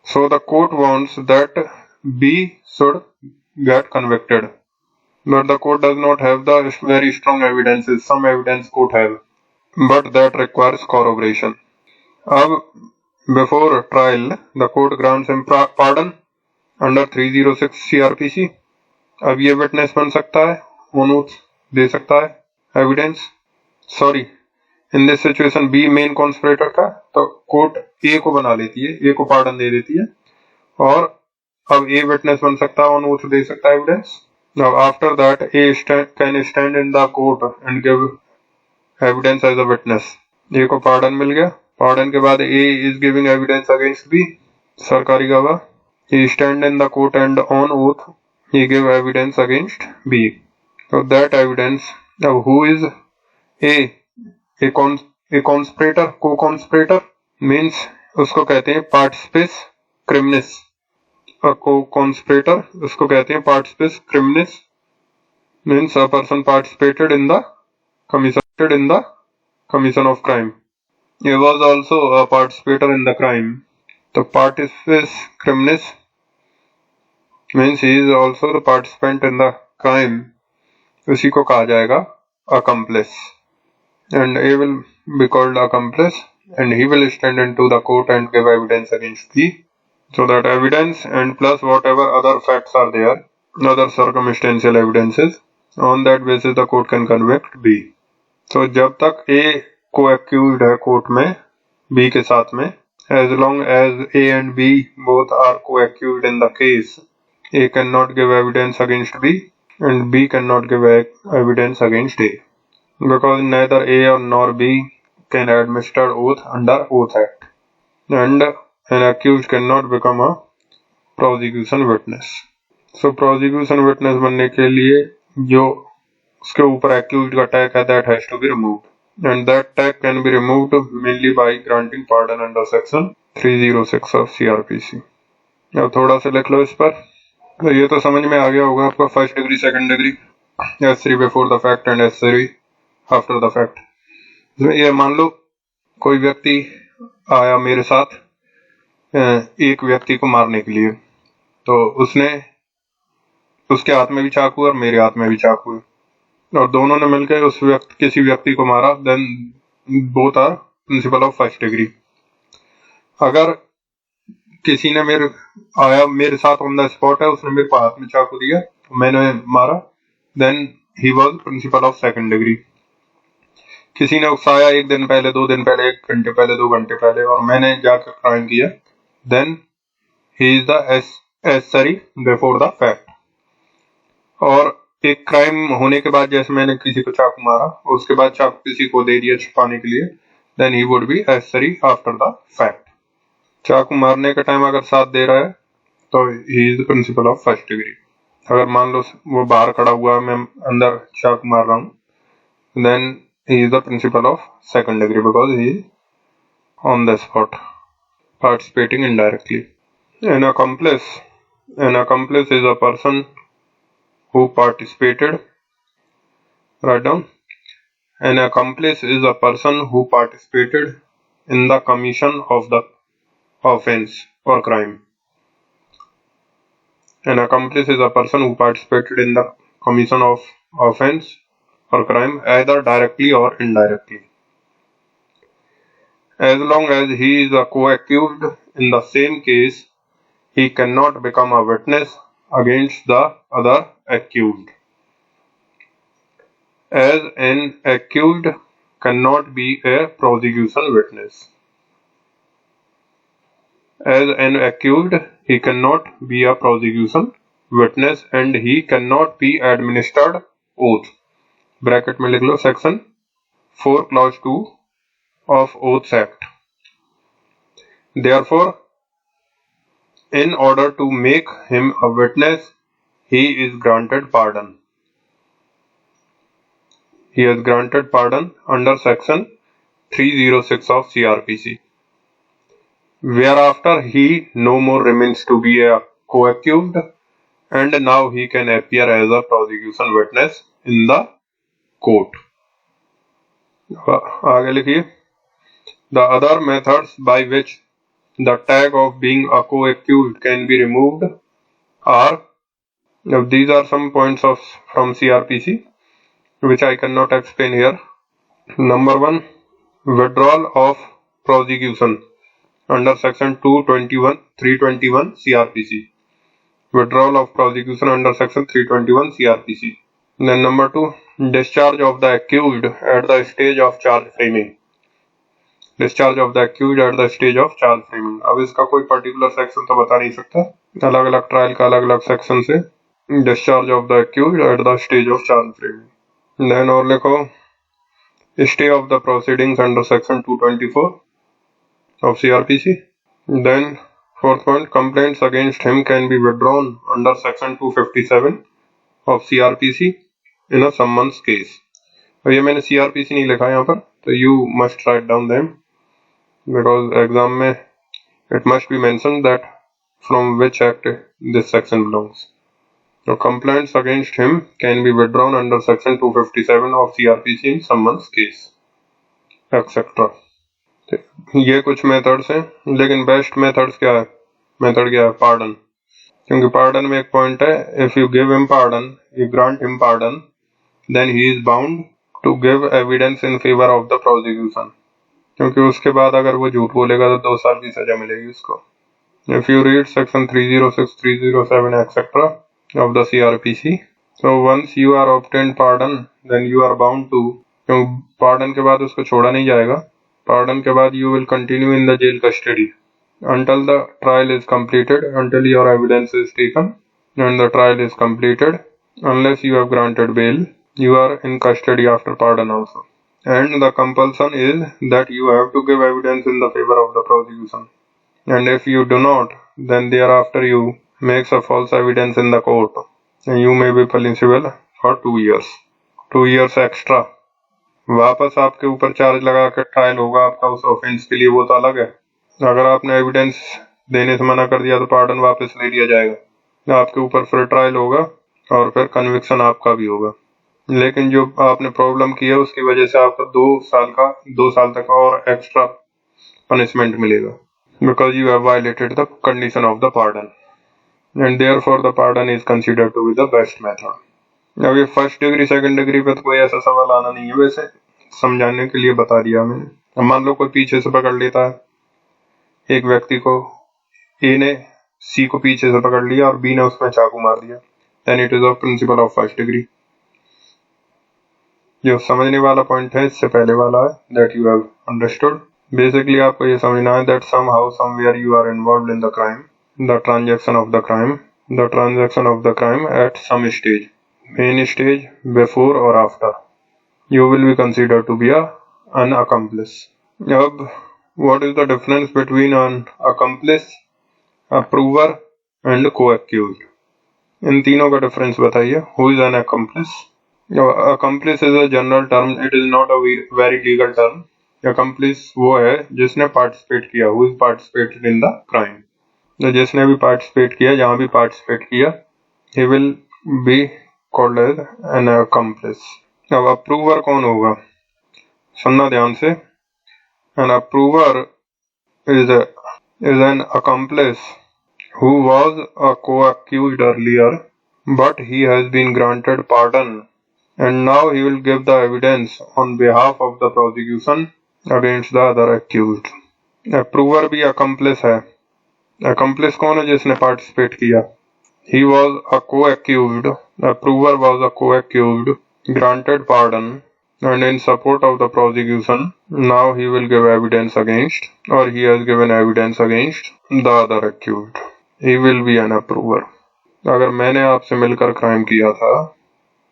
So the court wants that B should get convicted. But the court does not have the very strong evidences. Some evidence court have, but that requires corroboration. अब before trial, the court grants him pardon under 306 CRPC. अब ये witness बन सकता है, ओनूथ दे सकता है evidence. Sorry, in this situation B main conspirator था, तो कोर्ट ए को बना लेती है, ए को पार्डन दे देती है, और अब ए विटनेस बन सकता है, ऑन ओथ दे सकता है evidence. Now after that A can stand in the court and give evidence as a witness. A को पार्डन मिल गया, पार्डन के बाद A is giving evidence against B, सरकारी गवाह। he stand in the court and on oath he give evidence against B. So that evidence, now who is a conspirator, co-conspirator means उसको कहते हैं participes criminis, और co-conspirator उसको कहते हैं participes criminis means a person participated in the commission of crime. He was also a participator in the crime. The participes criminis means he is also the participant in the crime. उसी को कहा जाएगा accomplice, and he will be called accomplice, and he will stand into the court and give evidence against B. So that evidence and plus whatever other facts are there, other circumstantial evidences, on that basis the court can convict B. So जब तक A को accused है court में B के साथ में, as long as A and B both are co-accused in the case, A cannot give evidence against B and B cannot give evidence against A, because neither A nor B can administer oath under Oath Act, and an accused cannot become a prosecution witness. So prosecution witness बनने के लिए जो उसके ऊपर accused का tag है, that has to be removed, and that tag can be removed mainly by granting pardon under section 306 of CRPC. अब थोड़ा सा लिख लो इस पर, तो ये तो समझ में आ गया होगा आपका first degree, second degree, S3 before the fact and S3 after the fact. ये मान लो कोई व्यक्ति आया मेरे साथ एक व्यक्ति को मारने के लिए, तो उसने, उसके हाथ में भी चाकू और मेरे हाथ में भी चाकू है, और दोनों ने मिलकर उस किसी व्यक्ति को मारा, then both are principal of first degree. अगर किसी ने मेरे साथ ऑन द स्पॉट है, उसने मेरे को हाथ में चाकू दिया, मैंने मारा, then he was principal of second degree. किसी ने उकसाया 1 दिन पहले, 2 दिन पहले, 1 घंटे पहले, 2 घंटे पहले, और मैंने जाकर क्राइम किया, then he is the accessory before the fact. और एक क्राइम होने के बाद, जैसे मैंने किसी को चाकू मारा, उसके बाद चाकू किसी को दे दिया छुपाने के लिए, then he would be accessory after the fact. चाकू मारने का टाइम अगर साथ दे रहा है तो he is principal of first degree. अगर मान लो वो बाहर खड़ा हुआ, मैं अंदर चाकू मार रहा हूँ, then he is the principal of second degree because he is on the spot participating indirectly. An accomplice is a person who participated, write down, an accomplice is a person who participated in the commission of the offense or crime. An accomplice is a person who participated in the commission of offense or crime either directly or indirectly. As long as he is a co-accused in the same case, he cannot become a witness against the other accused, as an accused cannot be a prosecution witness. As an accused, he cannot be a prosecution witness and he cannot be administered oath. Bracket में लिख लो section 4 clause 2 of Oaths Act. Therefore, in order to make him a witness, he is granted pardon. He is granted pardon under section 306 of CRPC. Whereafter he no more remains to be a co-accused and now he can appear as a prosecution witness in the court. आगे लिखिए. The other methods by which the tag of being a co-accused can be removed are, now these are some points from CRPC which I cannot explain here. Number 1, withdrawal of prosecution under section 321 CRPC. Withdrawal of prosecution under section 321 CRPC. Then number 2, discharge of the accused at the stage of charge framing. Discharge of the accused at the stage of charge framing. अब इसका कोई particular section तो बता नहीं सकता, अलग अलग trial का अलग अलग सेक्शन से discharge of the accused at the stage of charge framing. Then और लिखो stay of the proceedings under section 224 of CRPC. Then fourth point, complaints against him can be withdrawn under section 257 of CRPC in a summons case. और ये मैंने CRPC नहीं लिखा यहाँ पर, तो you must write down them because exam में it must be mentioned that from which act this section belongs. So complaints against him can be withdrawn under section 257 of CRPC in summons case, etc. ये कुछ methods हैं, लेकिन best methods क्या है? Method क्या है? Pardon. क्योंकि pardon में एक पॉइंट है, if you give him pardon, you grant him pardon, then he is bound to give evidence in favour of the prosecution. क्योंकि उसके बाद अगर वो झूठ बोलेगा तो 2 साल की सजा मिलेगी उसको. If you read section 306, 307 etcetera of the CRPC, so once you are obtained pardon, then you are bound to, pardon के बाद उसको छोड़ा नहीं जाएगा. पार्डन के बाद you will continue in the jail custody until the trial is completed, until your evidence is taken and the trial is completed. Unless you have granted bail, you are in custody after pardon also. And the compulsion is that you have to give evidence in the favor of the prosecution. And if you do not, then thereafter you makes a false evidence in the court and you may be punishable for 2 years. 2 years extra. वापस आपके ऊपर charge लगा कर trial होगा आपका उस offence के लिए, वो तो अलग है. अगर आपने एविडेंस देने से मना कर दिया तो पार्डन वापस ले लिया जाएगा, आपके ऊपर फिर ट्रायल होगा और फिर कन्विक्शन आपका भी होगा. लेकिन जो आपने प्रॉब्लम की है उसकी वजह से आपको 2 साल तक और एक्स्ट्रा पनिशमेंट मिलेगा, because you have violated the condition of the pardon and therefore the pardon is considered to be the best method. अब ये फर्स्ट डिग्री सेकंड डिग्री पे तो कोई ऐसा सवाल आना नहीं है, वैसे समझाने के लिए बता दिया मैंने. अब मान लो कोई पीछे से पकड़ लेता है, एक व्यक्ति को ए ने सी को पीछे से पकड़ लिया और बी ने उसमें चाकू मार दिया, then it is of principal of first degree. जो समझने वाला पॉइंट है इससे पहले वाला है, that you have understood. Basically आपको ये समझना है that somehow somewhere you are involved in the crime, the transaction of the crime at some stage, main stage, before or after, you will be considered to be an accomplice. अब what is the difference between an accomplice, approver and co-accused? इन तीनों का difference बताइए. Who is an accomplice? Accomplice is a general term, it is not a very legal term. Accomplice वो है जिसने participate किया, who is participated in the crime. तो जिसने भी पार्टिसिपेट किया, जहाँ भी पार्टिसिपेट किया, he will be called as an accomplice. अब अप्रूवर कौन होगा? सुनना ध्यान से. An approver is an accomplice who was a co-accused earlier, but he has been granted pardon and now he will give the evidence on behalf of the prosecution against the other accused. Approver भी accomplice है. Accomplice कौन है? जिसने participate किया. He was a co-accused. Approver was a co-accused, granted pardon, and in support of the prosecution, now he will give evidence against, or he has given evidence against the other accused. He will be an approver. अगर मैंने आपसे मिलकर crime किया था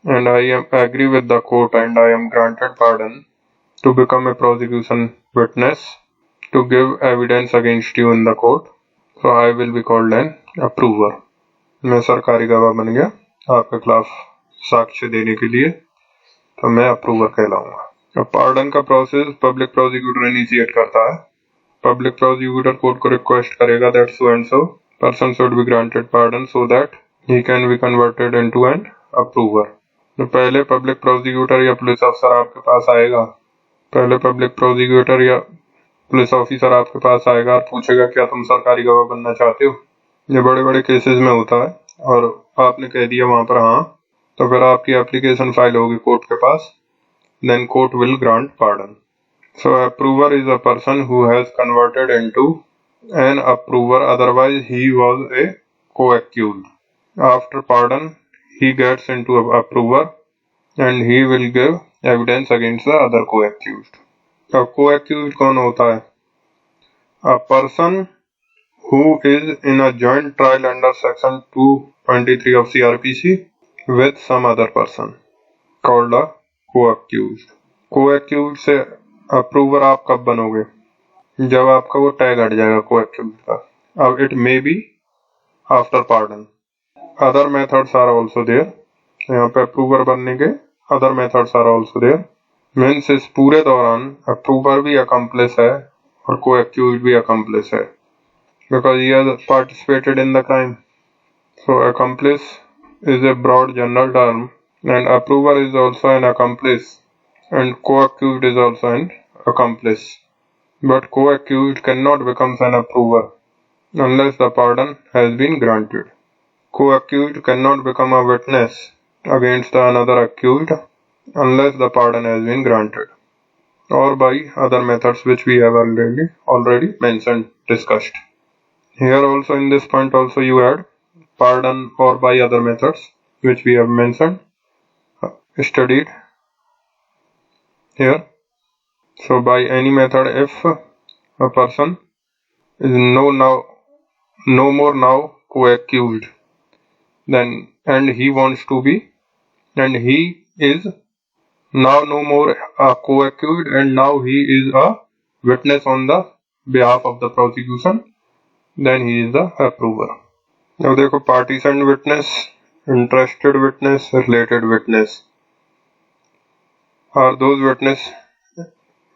and I am agree with the court and I am granted pardon to become a prosecution witness to give evidence against you in the court, so I will be called an approver. मैं सरकारी गवाह बन गया आपके खिलाफ साक्ष्य देने के लिए, तो मैं अप्रूवर कहलाऊंगा. अब पार्डन का प्रोसेस पब्लिक प्रोसिक्यूटर इनिशिएट करता है. पब्लिक प्रोसिक्यूटर कोर्ट को रिक्वेस्ट करेगा that so and so person should be granted pardon so that he can be converted into an approver. तो पहले पब्लिक प्रोसिक्यूटर या पुलिस अफसर आपके पास आएगा, पहले पब्लिक प्रोसिक्यूटर या पुलिस ऑफिसर आपके पास आएगा और पूछेगा क्या तुम सरकारी गवाह बनना चाहते हो. ये बड़े बड़े केसेस में होता है और आपने कह दिया वहां पर हाँ, तो फिर आपकी एप्लीकेशन फाइल होगी कोर्ट के पास. Then court will grant pardon. So approver is a person who has converted into an approver, otherwise he was a co-accused. After pardon, he gets into a approver and he will give evidence against the other co-accused. अब co-accused कौन होता है? A person who is in a joint trial under section 223 of CRPC with some other person called a co-accused. Co-accused से approver आप कब बनोगे? जब आपका वो टैग हट जाएगा co-accused का. अब it may be after pardon. Other methods are also there. यहाँ पे approver बनने के other methods are also there. Means इस पूरे दौरान approver भी accomplice है और co-accused भी accomplice है, because he has participated in the crime. So accomplice is a broad general term, and approver is also an accomplice, and co-accused is also an accomplice. But co-accused cannot become an approver unless the pardon has been granted. Co-accused cannot become a witness against the another accused unless the pardon has been granted, or by other methods which we have already mentioned, discussed. Here also in this point also you add pardon or by other methods which we have mentioned, studied here. So by any method, if a person is no more now co-accused, then and he wants to be, and he is now no more a co-accused and now he is a witness on the behalf of the prosecution, then he is the approver. Now देखो partisan witness, interested witness, related witness are those witness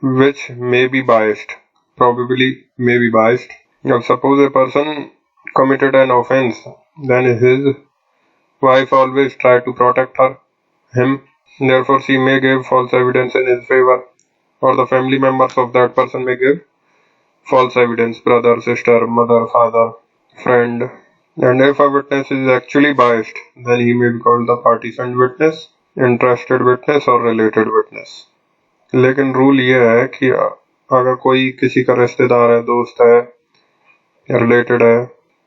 which may be biased, probably may be biased. Now suppose a person committed an offense, then his wife always try to protect him, therefore she may give false evidence in his favor, or the family members of that person may give false evidence, brother, sister, mother, father, friend. And if a witness is actually biased, then he may be called the partisan witness, interested witness or related witness. लेकिन rule ये है कि अगर कोई किसी का रिश्तेदार है, दोस्त है, रिलेटेड है,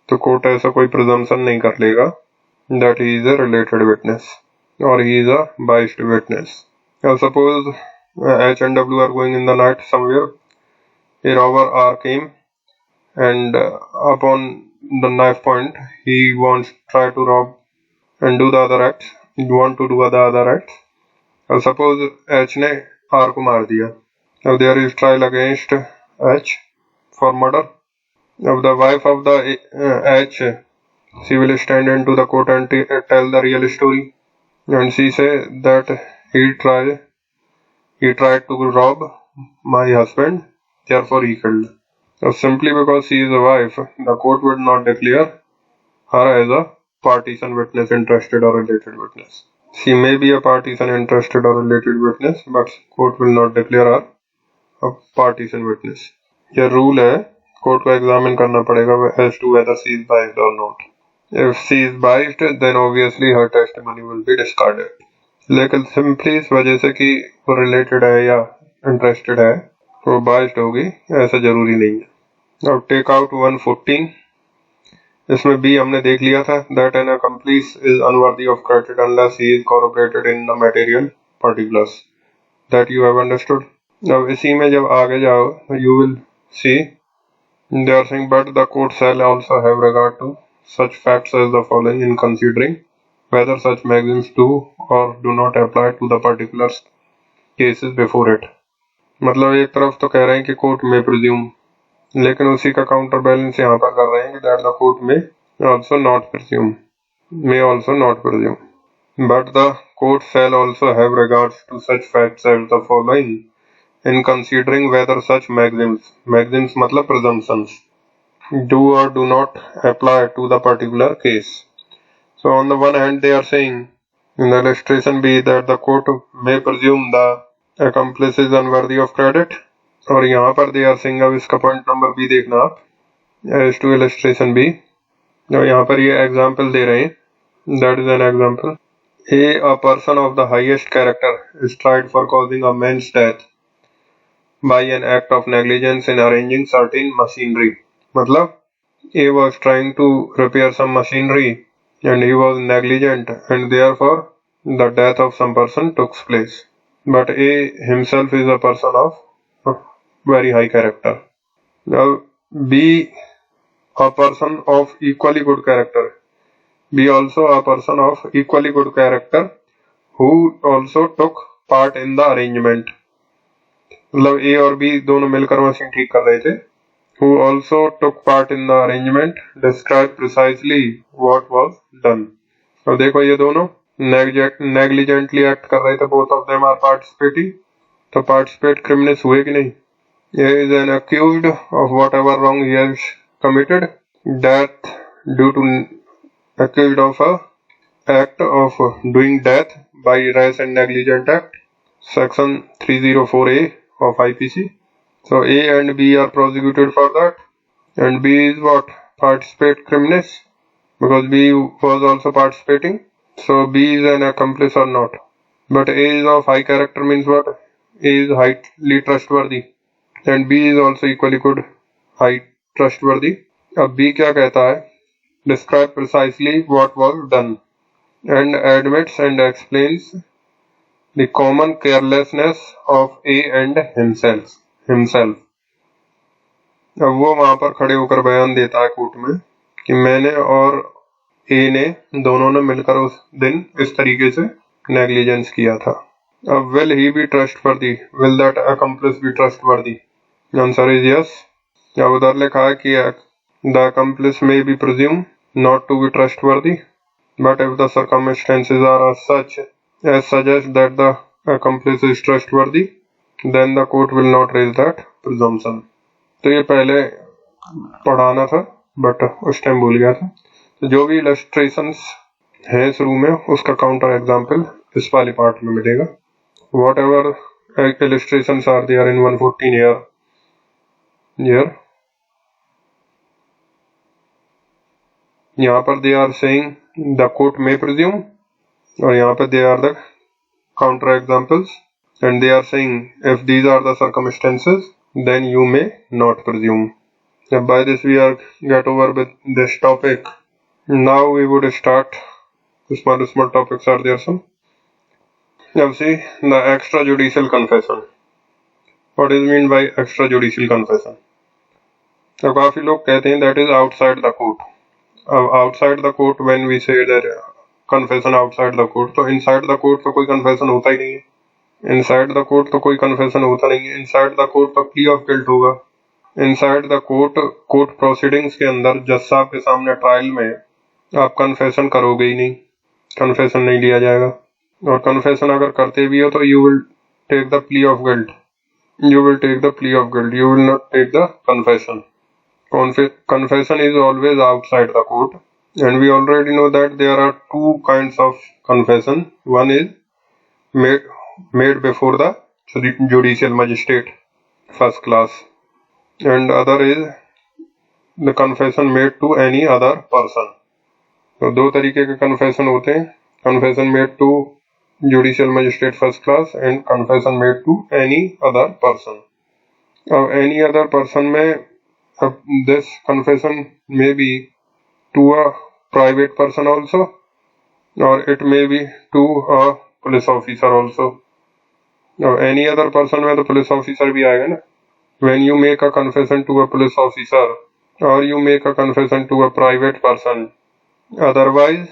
तो कोर्ट ऐसा कोई प्रिजम्पशन नहीं कर लेगा that he is a related witness or he is a biased witness. Now suppose H and W are going in the night somewhere. A robber R came and upon the knife point he wants try to rob and do the other acts. He want to do the other acts. Now suppose H ने R को मार दिया. Now there is trial against H for murder. Now the wife of the H, she will stand into the court and tell the real story, and she say that he tried to rob my husband, therefore he killed. So simply because she is a wife, the court would not declare her as a partisan witness, interested or related witness. She may be a partisan, interested or related witness, but court will not declare her a partisan witness. यह rule है, court को examine करना पड़ेगा as to whether she is biased or not. If she is biased, then obviously her testimony will be discarded. लेकिन simply इस वजह से कि वो रिलेटेड है या इंटरेस्टेड है तो बाइस्ड होगी, ऐसा जरूरी नहीं है. अब टेक आउट 114. इसमें बी हमने देख लिया था, that an accomplice is unworthy of credit unless he is corroborated in the material particulars. that you have understood. अब इसी में जब आगे जाओ you will see they are saying but the court shall also have regard to such facts as the following in considering whether such maxims do or do not apply to the particular cases before it. मतलब एक तरफ तो कह रहे हैं कि court में presume, लेकिन उसी का काउंटर बैलेंस यहाँ पर कर रहे हैं कि दैट द कोर्ट में also not presume, may also not presume, but the court shall also have regards to such facts as the following in considering whether such maxims मतलब presumptions do or do not apply to the particular case. So on the one hand they are saying in the illustration B that the court may presume the accomplice is unworthy of credit, और यहाँ पर they are saying, अब इसका point number B देखना आप as to illustration B, और यहाँ पर ये एग्जाम्पल दे रहे हैं, that is an example. A person of the highest character is tried for causing a man's death by an act of negligence in arranging certain machinery. मतलब A was trying to repair some machinery and he was negligent and therefore the death of some person took place. But A himself is a person of very high character. Now B, a person of equally good character. B also a person of equally good character who also took part in the arrangement. मतलब A और B दोनों मिलकर machine ठीक कर रहे थे. Who also took part in the arrangement describe precisely what was done. अब देखो ये दोनों negligently act कर रहे थे. Both of them are participating. तो participate criminals हुए कि नहीं? He is an accused of whatever wrong he has committed. Death due to accused of a act of doing death by rash and negligent act, section 304A of IPC. So A and B are prosecuted for that, and B is what? Participate criminals, because B was also participating. So B is an accomplice or not. But A is of high character means what? A is highly trustworthy, and B is also equally good, high trustworthy. अब B क्या कहता है? Describe precisely what was done and admits and explains the common carelessness of A and himself. अब वो वहां पर खड़े होकर बयान देता है कोर्ट में कि मैंने और A ने दोनों ने मिलकर उस दिन इस तरीके से नेग्लिजेंस किया था. अब will he be trustworthy? Will that accomplice be trustworthy? Answer is yes. अब उधर लिखा है कि the accomplice may be presumed not to be trustworthy, but if the circumstances are such as suggest that the accomplice is trustworthy, then the court will not raise that presumption. तो ये पहले पढ़ाना था बट उस time भूल गया था. तो जो भी इलस्ट्रेशंस हैं शुरू में उसका काउंटर एग्जाम्पल इस वाले पार्ट में मिलेगा. whatever illustrations are there in 114 here यहाँ पर they are saying the court may presume, और यहाँ पर they are the counter examples, and they are saying if these are the circumstances then you may not presume. By this we are get over with this topic. Now we would start small topics are there some. Now see the extrajudicial confession. What is mean by extrajudicial confession? तो काफी लोग कहते हैं that is outside the court. अब outside the court when we say that confession outside the court, तो inside the court तो कोई confession होता ही नहीं है. Inside the court तो कोई confession होता नहीं है. Inside the court तो plea of guilt होगा. Inside the court proceedings के अंदर जज साहब के सामने ट्रायल में आप confession करोगे ही नहीं, confession नहीं लिया जाएगा. और confession अगर करते भी हो तो you will take the plea of guilt. You will take the plea of guilt. You will not take the confession. Confession is always outside the court, and we already know that there are two kinds of confession. One is made before the judicial magistrate first class, and other is the confession made to any other person. तो दो तरीके के confession होते हैं. Confession made to judicial magistrate first class and confession made to any other person. अब any other person में this confession may be to a private person also, or it may be to a police officer also. Now any other person में तो police officer भी आएगा ना. When you make a confession to a police officer or you make a confession to a private person, otherwise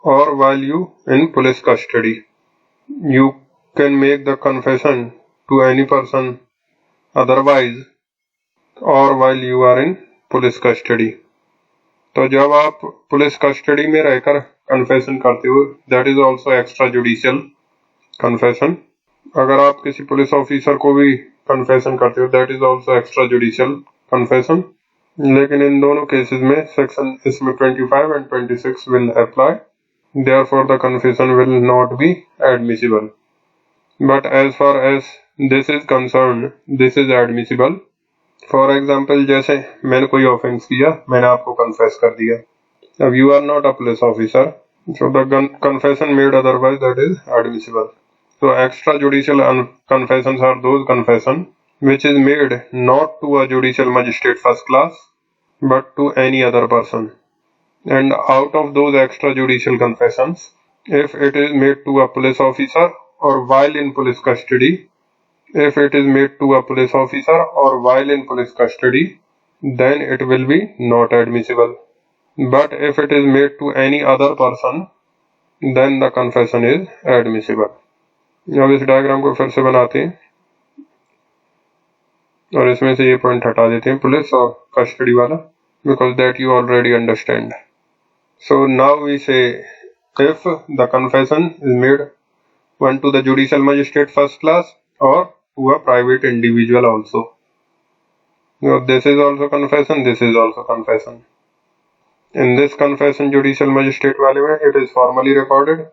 or while you in police custody, you can make the confession to any person otherwise or while you are in police custody. तो जब आप police custody में रहकर confession करते हो, that is also extra judicial confession. अगर आप किसी पुलिस ऑफिसर को भी कन्फेशन करते हो, that is also extra judicial confession. लेकिन इन दोनों केसेस में सेक्शन इसमें 25 and 26 will apply. Therefore the confession will not be admissible. But as far as this is concern, this is admissible. For example, जैसे मैंने कोई ऑफेंस किया, मैंने आपको कन्फेस कर दिया. अब you are not a police officer, so the confession made otherwise that is admissible. So extrajudicial confessions are those confession which is made not to a judicial magistrate first class but to any other person. And out of those extrajudicial confessions, if it is made to a police officer or while in police custody, if it is made to a police officer or while in police custody, then it will be not admissible. But if it is made to any other person, then the confession is admissible. अब इस diagram को फिर से बनाते हैं और इसमें से ये पॉइंट हटा देते हैं, पुलिस और कस्टडी वाला, because that you already understand. So now we say if the confession is made one to the judicial magistrate first class और to a private individual also. This is also confession, this is also confession. In this confession judicial magistrate वाले में it is formally recorded.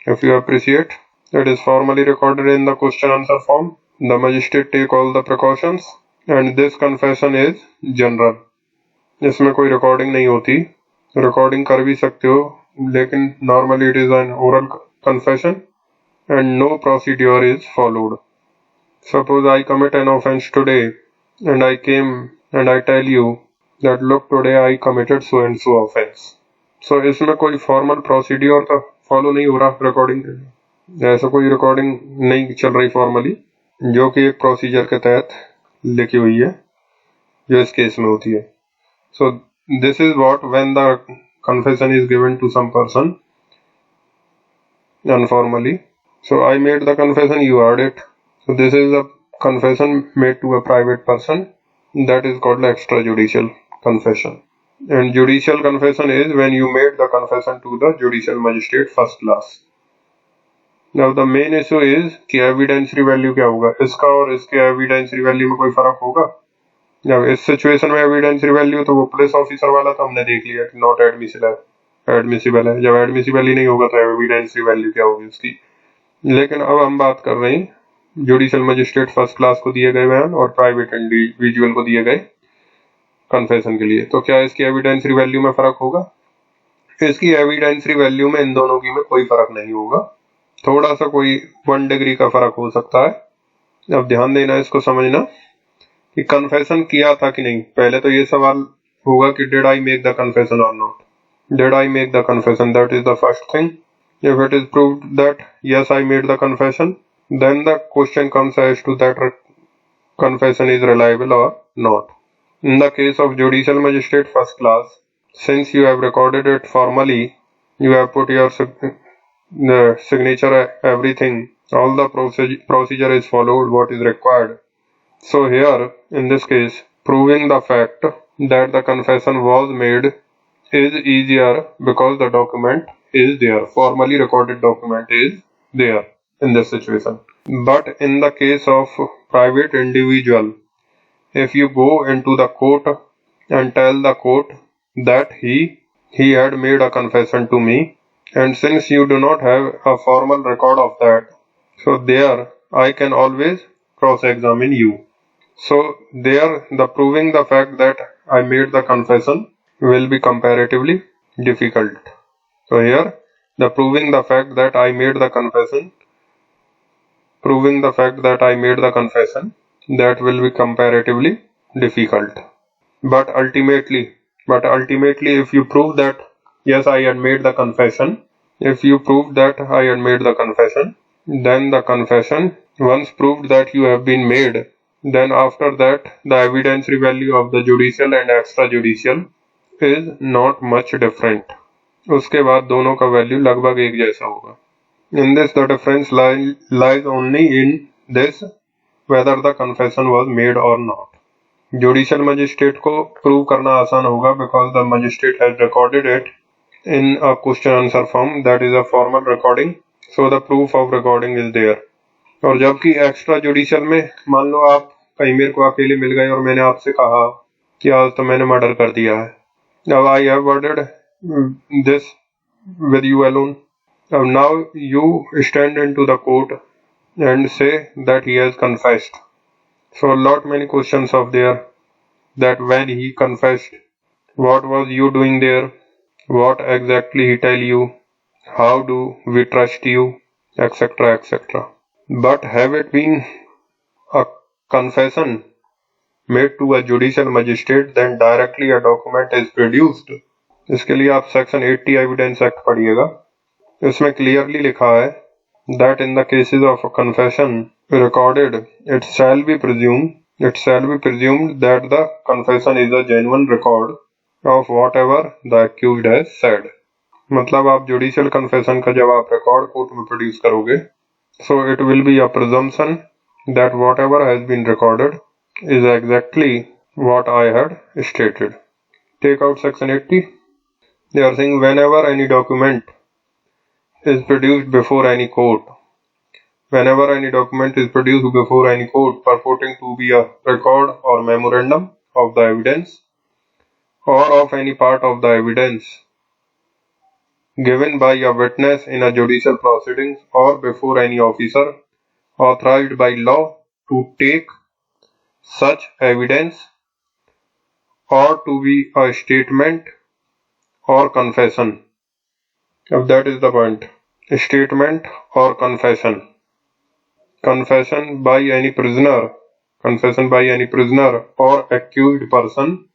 If you appreciate, it is formally recorded in the question answer form. The magistrate take all the precautions and this confession is general. इसमें कोई recording नहीं होती. Recording कर भी सकते हो, लेकिन normally it is an oral confession and no procedure is followed. Suppose I commit an offense today and I came and I tell you that look, today I committed so and so offense. So इसमें कोई formal procedure तो follow नहीं हो रहा recording के लिए. ऐसा कोई रिकॉर्डिंग नहीं चल रही फॉर्मली, जो कि एक प्रोसीजर के तहत लिखी हुई है, जो इस केस में होती है. So this is what when the confession is given to some person informally. So I made the confession, you heard it. So this is a confession made to a private person, that is called extra judicial confession. And judicial confession is when you made the confession to the judicial magistrate first class. Now the main issue is कि एविडेंसरी value क्या होगा, इसका और इसके एविडेंसरी value में कोई फर्क होगा. जब इस सिचुएशन में एविडेंसरी वैल्यू, तो वो पुलिस ऑफिसर वाला तो हमने देख लिया कि नॉट एडमिसिबल है. जब एडमिसिबल ही नहीं होगा तो एविडेंसरी वैल्यू क्या होगी उसकी. लेकिन अब हम बात कर रहे हैं जुडिशियल मजिस्ट्रेट फर्स्ट क्लास को दिए गए बयान और प्राइवेट इंडिविजुअल को दिए गए कन्फेशन के लिए. तो क्या इसकी एविडेंसरी वैल्यू में फर्क होगा? इसकी एविडेंसरी वैल्यू में इन दोनों की में कोई फर्क नहीं होगा. थोड़ा सा कोई 1 डिग्री का फर्क हो सकता है. अब ध्यान देना, इसको समझना कि कन्फेशन किया था कि नहीं. पहले तो ये सवाल होगा कि did I make the confession और नॉट. Did I make the confession, that is the first thing. If it is proved that yes I made the confession, then the question comes as to that confession is reliable और नॉट. In the case of judicial magistrate first class, since you have recorded it formally, you have put your signature, everything, all the procedure is followed what is required. So here in this case, proving the fact that the confession was made is easier because the document is there, formally recorded document is there in this situation. But in the case of private individual, if you go into the court and tell the court that he had made a confession to me, and since you do not have a formal record of that, so there I can always cross-examine you. So there the proving the fact that I made the confession will be comparatively difficult. So here the proving the fact that I made the confession, that will be comparatively difficult. But ultimately if you prove that yes, I had made the confession, then the confession Once proved that you have been made, then after that the evidentiary value of the judicial and extrajudicial is not much different. उसके बाद दोनों का value लगभग एक जैसा होगा. In this the difference lies only in this whether the confession was made or not. Judicial magistrate को prove करना आसान होगा because the magistrate has recorded it in a question answer form, that is a formal recording, so the proof of recording is there. और जबकि extra judicial में मान लो आप कहीं मेरे को अकेले मिल गए और मैंने आपसे कहा कि आज तो मैंने मर्डर कर दिया है. Now I have worded this with you alone. Now you stand into the court and say that he has confessed. So lot many questions of there, that when he confessed, what was you doing there, what exactly he tell you, how do we trust you, etc, etc. But have it been a confession made to a judicial magistrate, then directly a document is produced. इसके लिए आप section 80 evidence act पढ़िएगा. इसमें clearly लिखा है that in the cases of a confession recorded, it shall be presumed that the confession is a genuine record of whatever the accused has said. मतलब आप judicial confession का जब आप record court में प्रोड्यूस करोगे, so it will be a presumption that whatever has been recorded is exactly what I had stated. Take out section 80. They are saying whenever any document is produced before any court, purporting to be a record or memorandum of the evidence or of any part of the evidence given by a witness in a judicial proceedings or before any officer authorized by law to take such evidence, or to be a statement or confession. Now that is the point. Statement or confession. Confession by any prisoner or accused person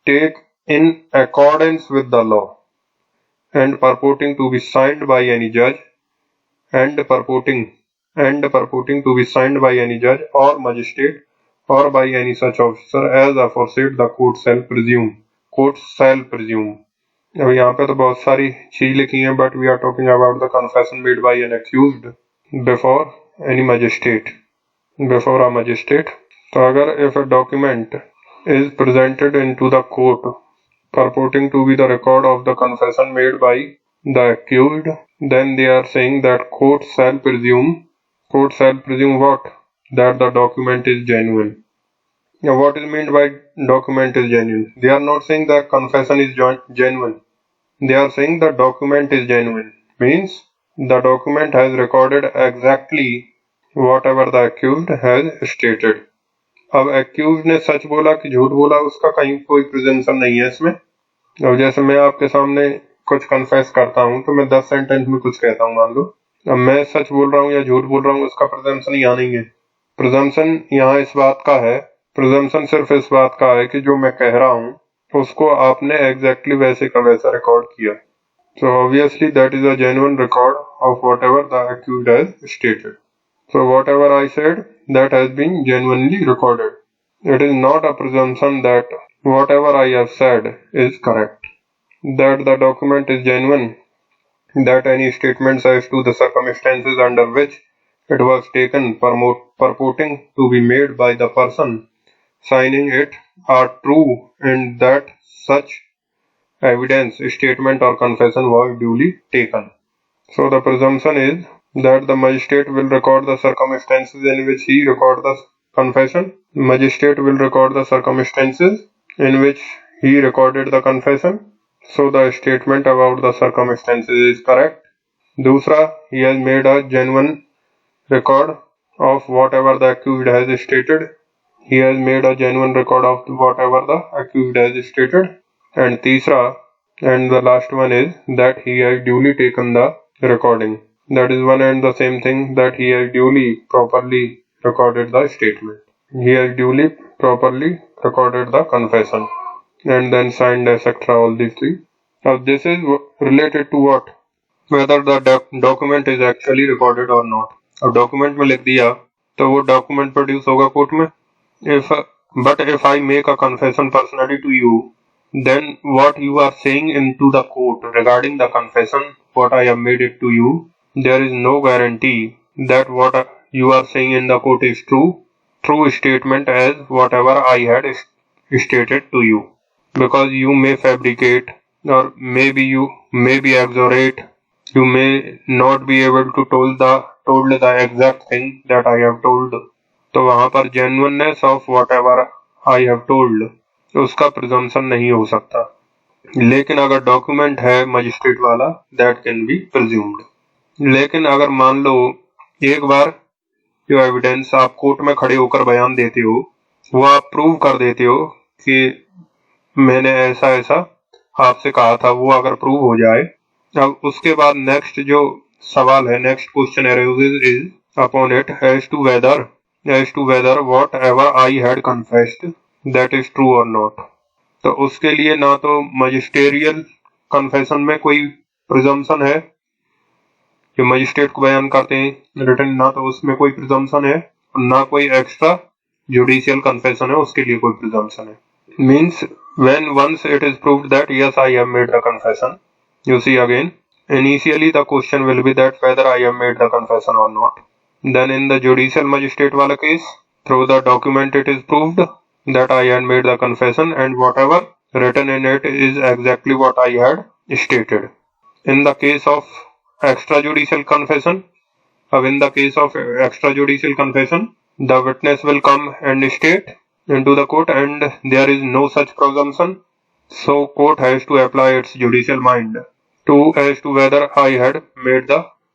take in accordance with the law and purporting to be signed by any judge or magistrate or by any such officer as aforesaid the court shall presume. अब यहाँ पे तो बहुत सारी चीज लिखी हैं, but we are talking about the confession made by an accused before a magistrate. तो अगर if a document is presented into the court purporting to be the record of the confession made by the accused, then they are saying that court shall presume what? That the document is genuine. Now what is meant by document is genuine? They are not saying that confession is genuine. They are saying the document is genuine. Means the document has recorded exactly whatever the accused has stated. अब accused ने सच बोला कि झूठ बोला, उसका कहीं कोई presumption नहीं है इसमें. अब जैसे मैं आपके सामने कुछ कन्फेस करता हूँ तो मैं 10 सेंटेंस में कुछ कहता हूँ, मान लो. अब मैं सच बोल रहा हूँ या झूठ बोल रहा हूँ, उसका प्रिजम्पशन यहाँ नहीं है. प्रिजम्पशन यहाँ इस बात का है, प्रिजम्पशन सिर्फ इस बात का है कि जो मैं कह रहा हूँ उसको आपने एग्जैक्टली वैसे का वैसा रिकॉर्ड किया. So obviously that is a genuine record of whatever the accused has stated. So whatever I said, that has been genuinely recorded. It is not a presumption that whatever I have said is correct, that the document is genuine, that any statements as to the circumstances under which it was taken purporting to be made by the person signing it are true, and that such evidence, statement or confession was duly taken. So the presumption is that the magistrate will record the circumstances in which he record the confession. Magistrate will record the circumstances in which he recorded the confession. So the statement about the circumstances is correct. दूसरा, he has made a genuine record of whatever the accused has stated. He has made a genuine record of whatever the accused has stated. And तीसरा, and the last one is that he has duly taken the recording. That is one and the same thing, that he has duly properly recorded the statement. He has duly properly recorded the confession and then signed, etc. all these three. Now this is related to what? Whether the document is actually recorded or not. और document में लिख दिया तो वो document produce होगा court में. If I make a confession personally to you, then what you are saying into the court regarding the confession, what I have made it to you, there is no guarantee that what you are saying in the court is true statement as whatever I had stated to you, because you may fabricate, or maybe you may be exaggerate, you may not be able to told the exact thing that I have told. तो वहां पर genuineness of whatever I have told उसका presumption नहीं हो सकता. लेकिन अगर document है मजिस्ट्रेट वाला, दैट कैन बी प्रिज्यूम्ड. लेकिन अगर मान लो एक बार जो एविडेंस आप कोर्ट में खड़े होकर बयान देते हो वो आप प्रूव कर देते हो कि मैंने ऐसा ऐसा आपसे कहा था, वो अगर प्रूव हो जाए, अब उसके बाद नेक्स्ट जो सवाल है, next question arises is upon it as to whether whatever I had confessed that is true or not. तो उसके लिए ना तो मजिस्टेरियल कन्फेशन में कोई प्रिजम्पशन है जो मजिस्ट्रेट को बयान करते हैं रिटन, ना तो उसमें कोई प्रिजम्पशन है, ना कोई एक्स्ट्रा जुडिशियल कन्फेशन है उसके लिए कोई प्रिजम्पशन है. Means when once it is proved that yes I have made the confession, you see again initially the question will be that whether I have made the confession or not. Then in the judicial magistrate wala case, through the document it is proved that I had made the confession and whatever written in it is exactly what I had stated. In the case of extrajudicial confession, the witness will come and state into the court and there is no such presumption, so court has to apply its judicial mind as to whether I had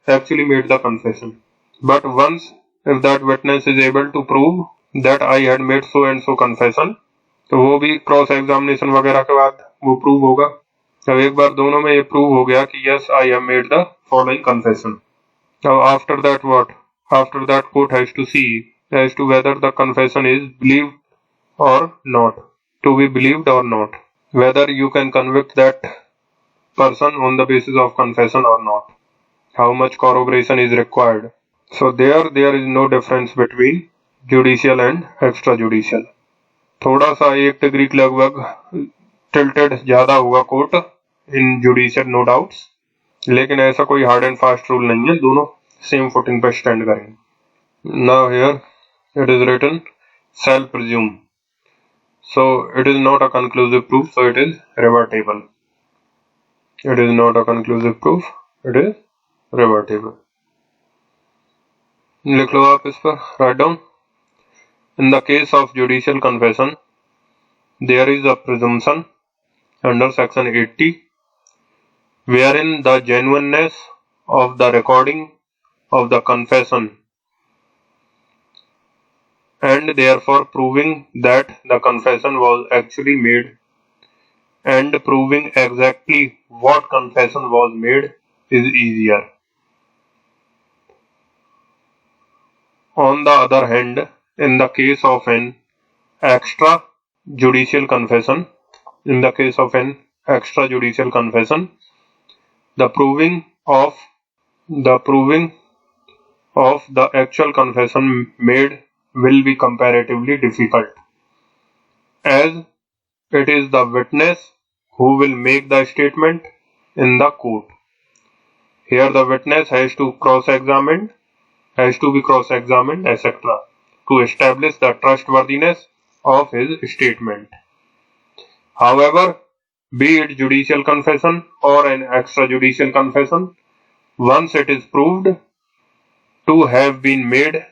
actually made the confession. But once if that witness is able to prove that I had made so and so confession, तो वो भी cross examination वगैरह के बाद वो prove होगा. अब एक बार दोनों में ये प्रूव हो गया कि yes I have made the following confession. Now after that what? After that court has to see as to whether the confession is believed or not, to be believed or not, whether you can convict that person on the basis of confession or not, how much corroboration is required. So there is no difference between judicial and extrajudicial. थोड़ा सा 1 degree के लगभग tilted ज्यादा होगा court in जुडिशियल, no doubts, लेकिन ऐसा कोई हार्ड एंड फास्ट रूल नहीं है, दोनों सेम फुटिंग पर स्टैंड करेंगे. Now here it is written shall presume, so it is not a conclusive proof, so it is rebuttable. It is not a conclusive proof, it is rebuttable. लिख लो आप इस पर, write down. In the case of judicial confession, there is a presumption under section 80 wherein the genuineness of the recording of the confession and therefore proving that the confession was actually made and proving exactly what confession was made is easier. On the other hand, in the case of an extrajudicial confession, the proving of the actual confession made will be comparatively difficult, as it is the witness who will make the statement in the court. Here the witness has to be cross-examined, etc., to establish the trustworthiness of his statement. However, be it judicial confession or an extrajudicial confession, once it is proved to have been made,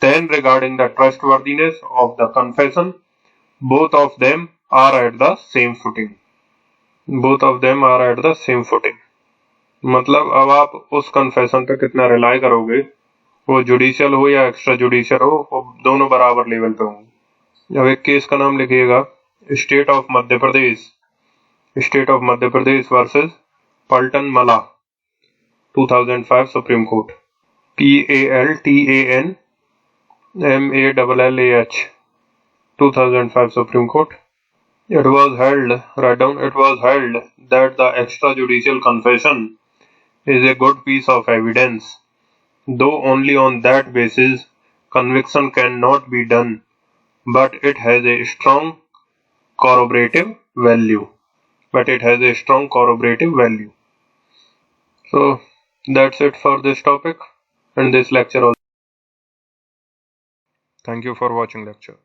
then regarding the trustworthiness of the confession, both of them are at the same footing. मतलब अब आप उस confession पे कितना rely करोगे, वो judicial हो या एक्स्ट्रा जुडिशियल हो, वो दोनों बराबर लेवल पे होंगे. अब एक केस का नाम लिखिएगा, state of Madhya Pradesh versus Paltan Mallah, 2005 supreme court, PALTAN MALLAH, 2005 Supreme Court. It was held that the extrajudicial confession is a good piece of evidence Though only on that basis conviction cannot be done, but it has a strong corroborative value. But it has a strong corroborative value. So that's it for this topic and this lecture also. Thank you for watching lecture.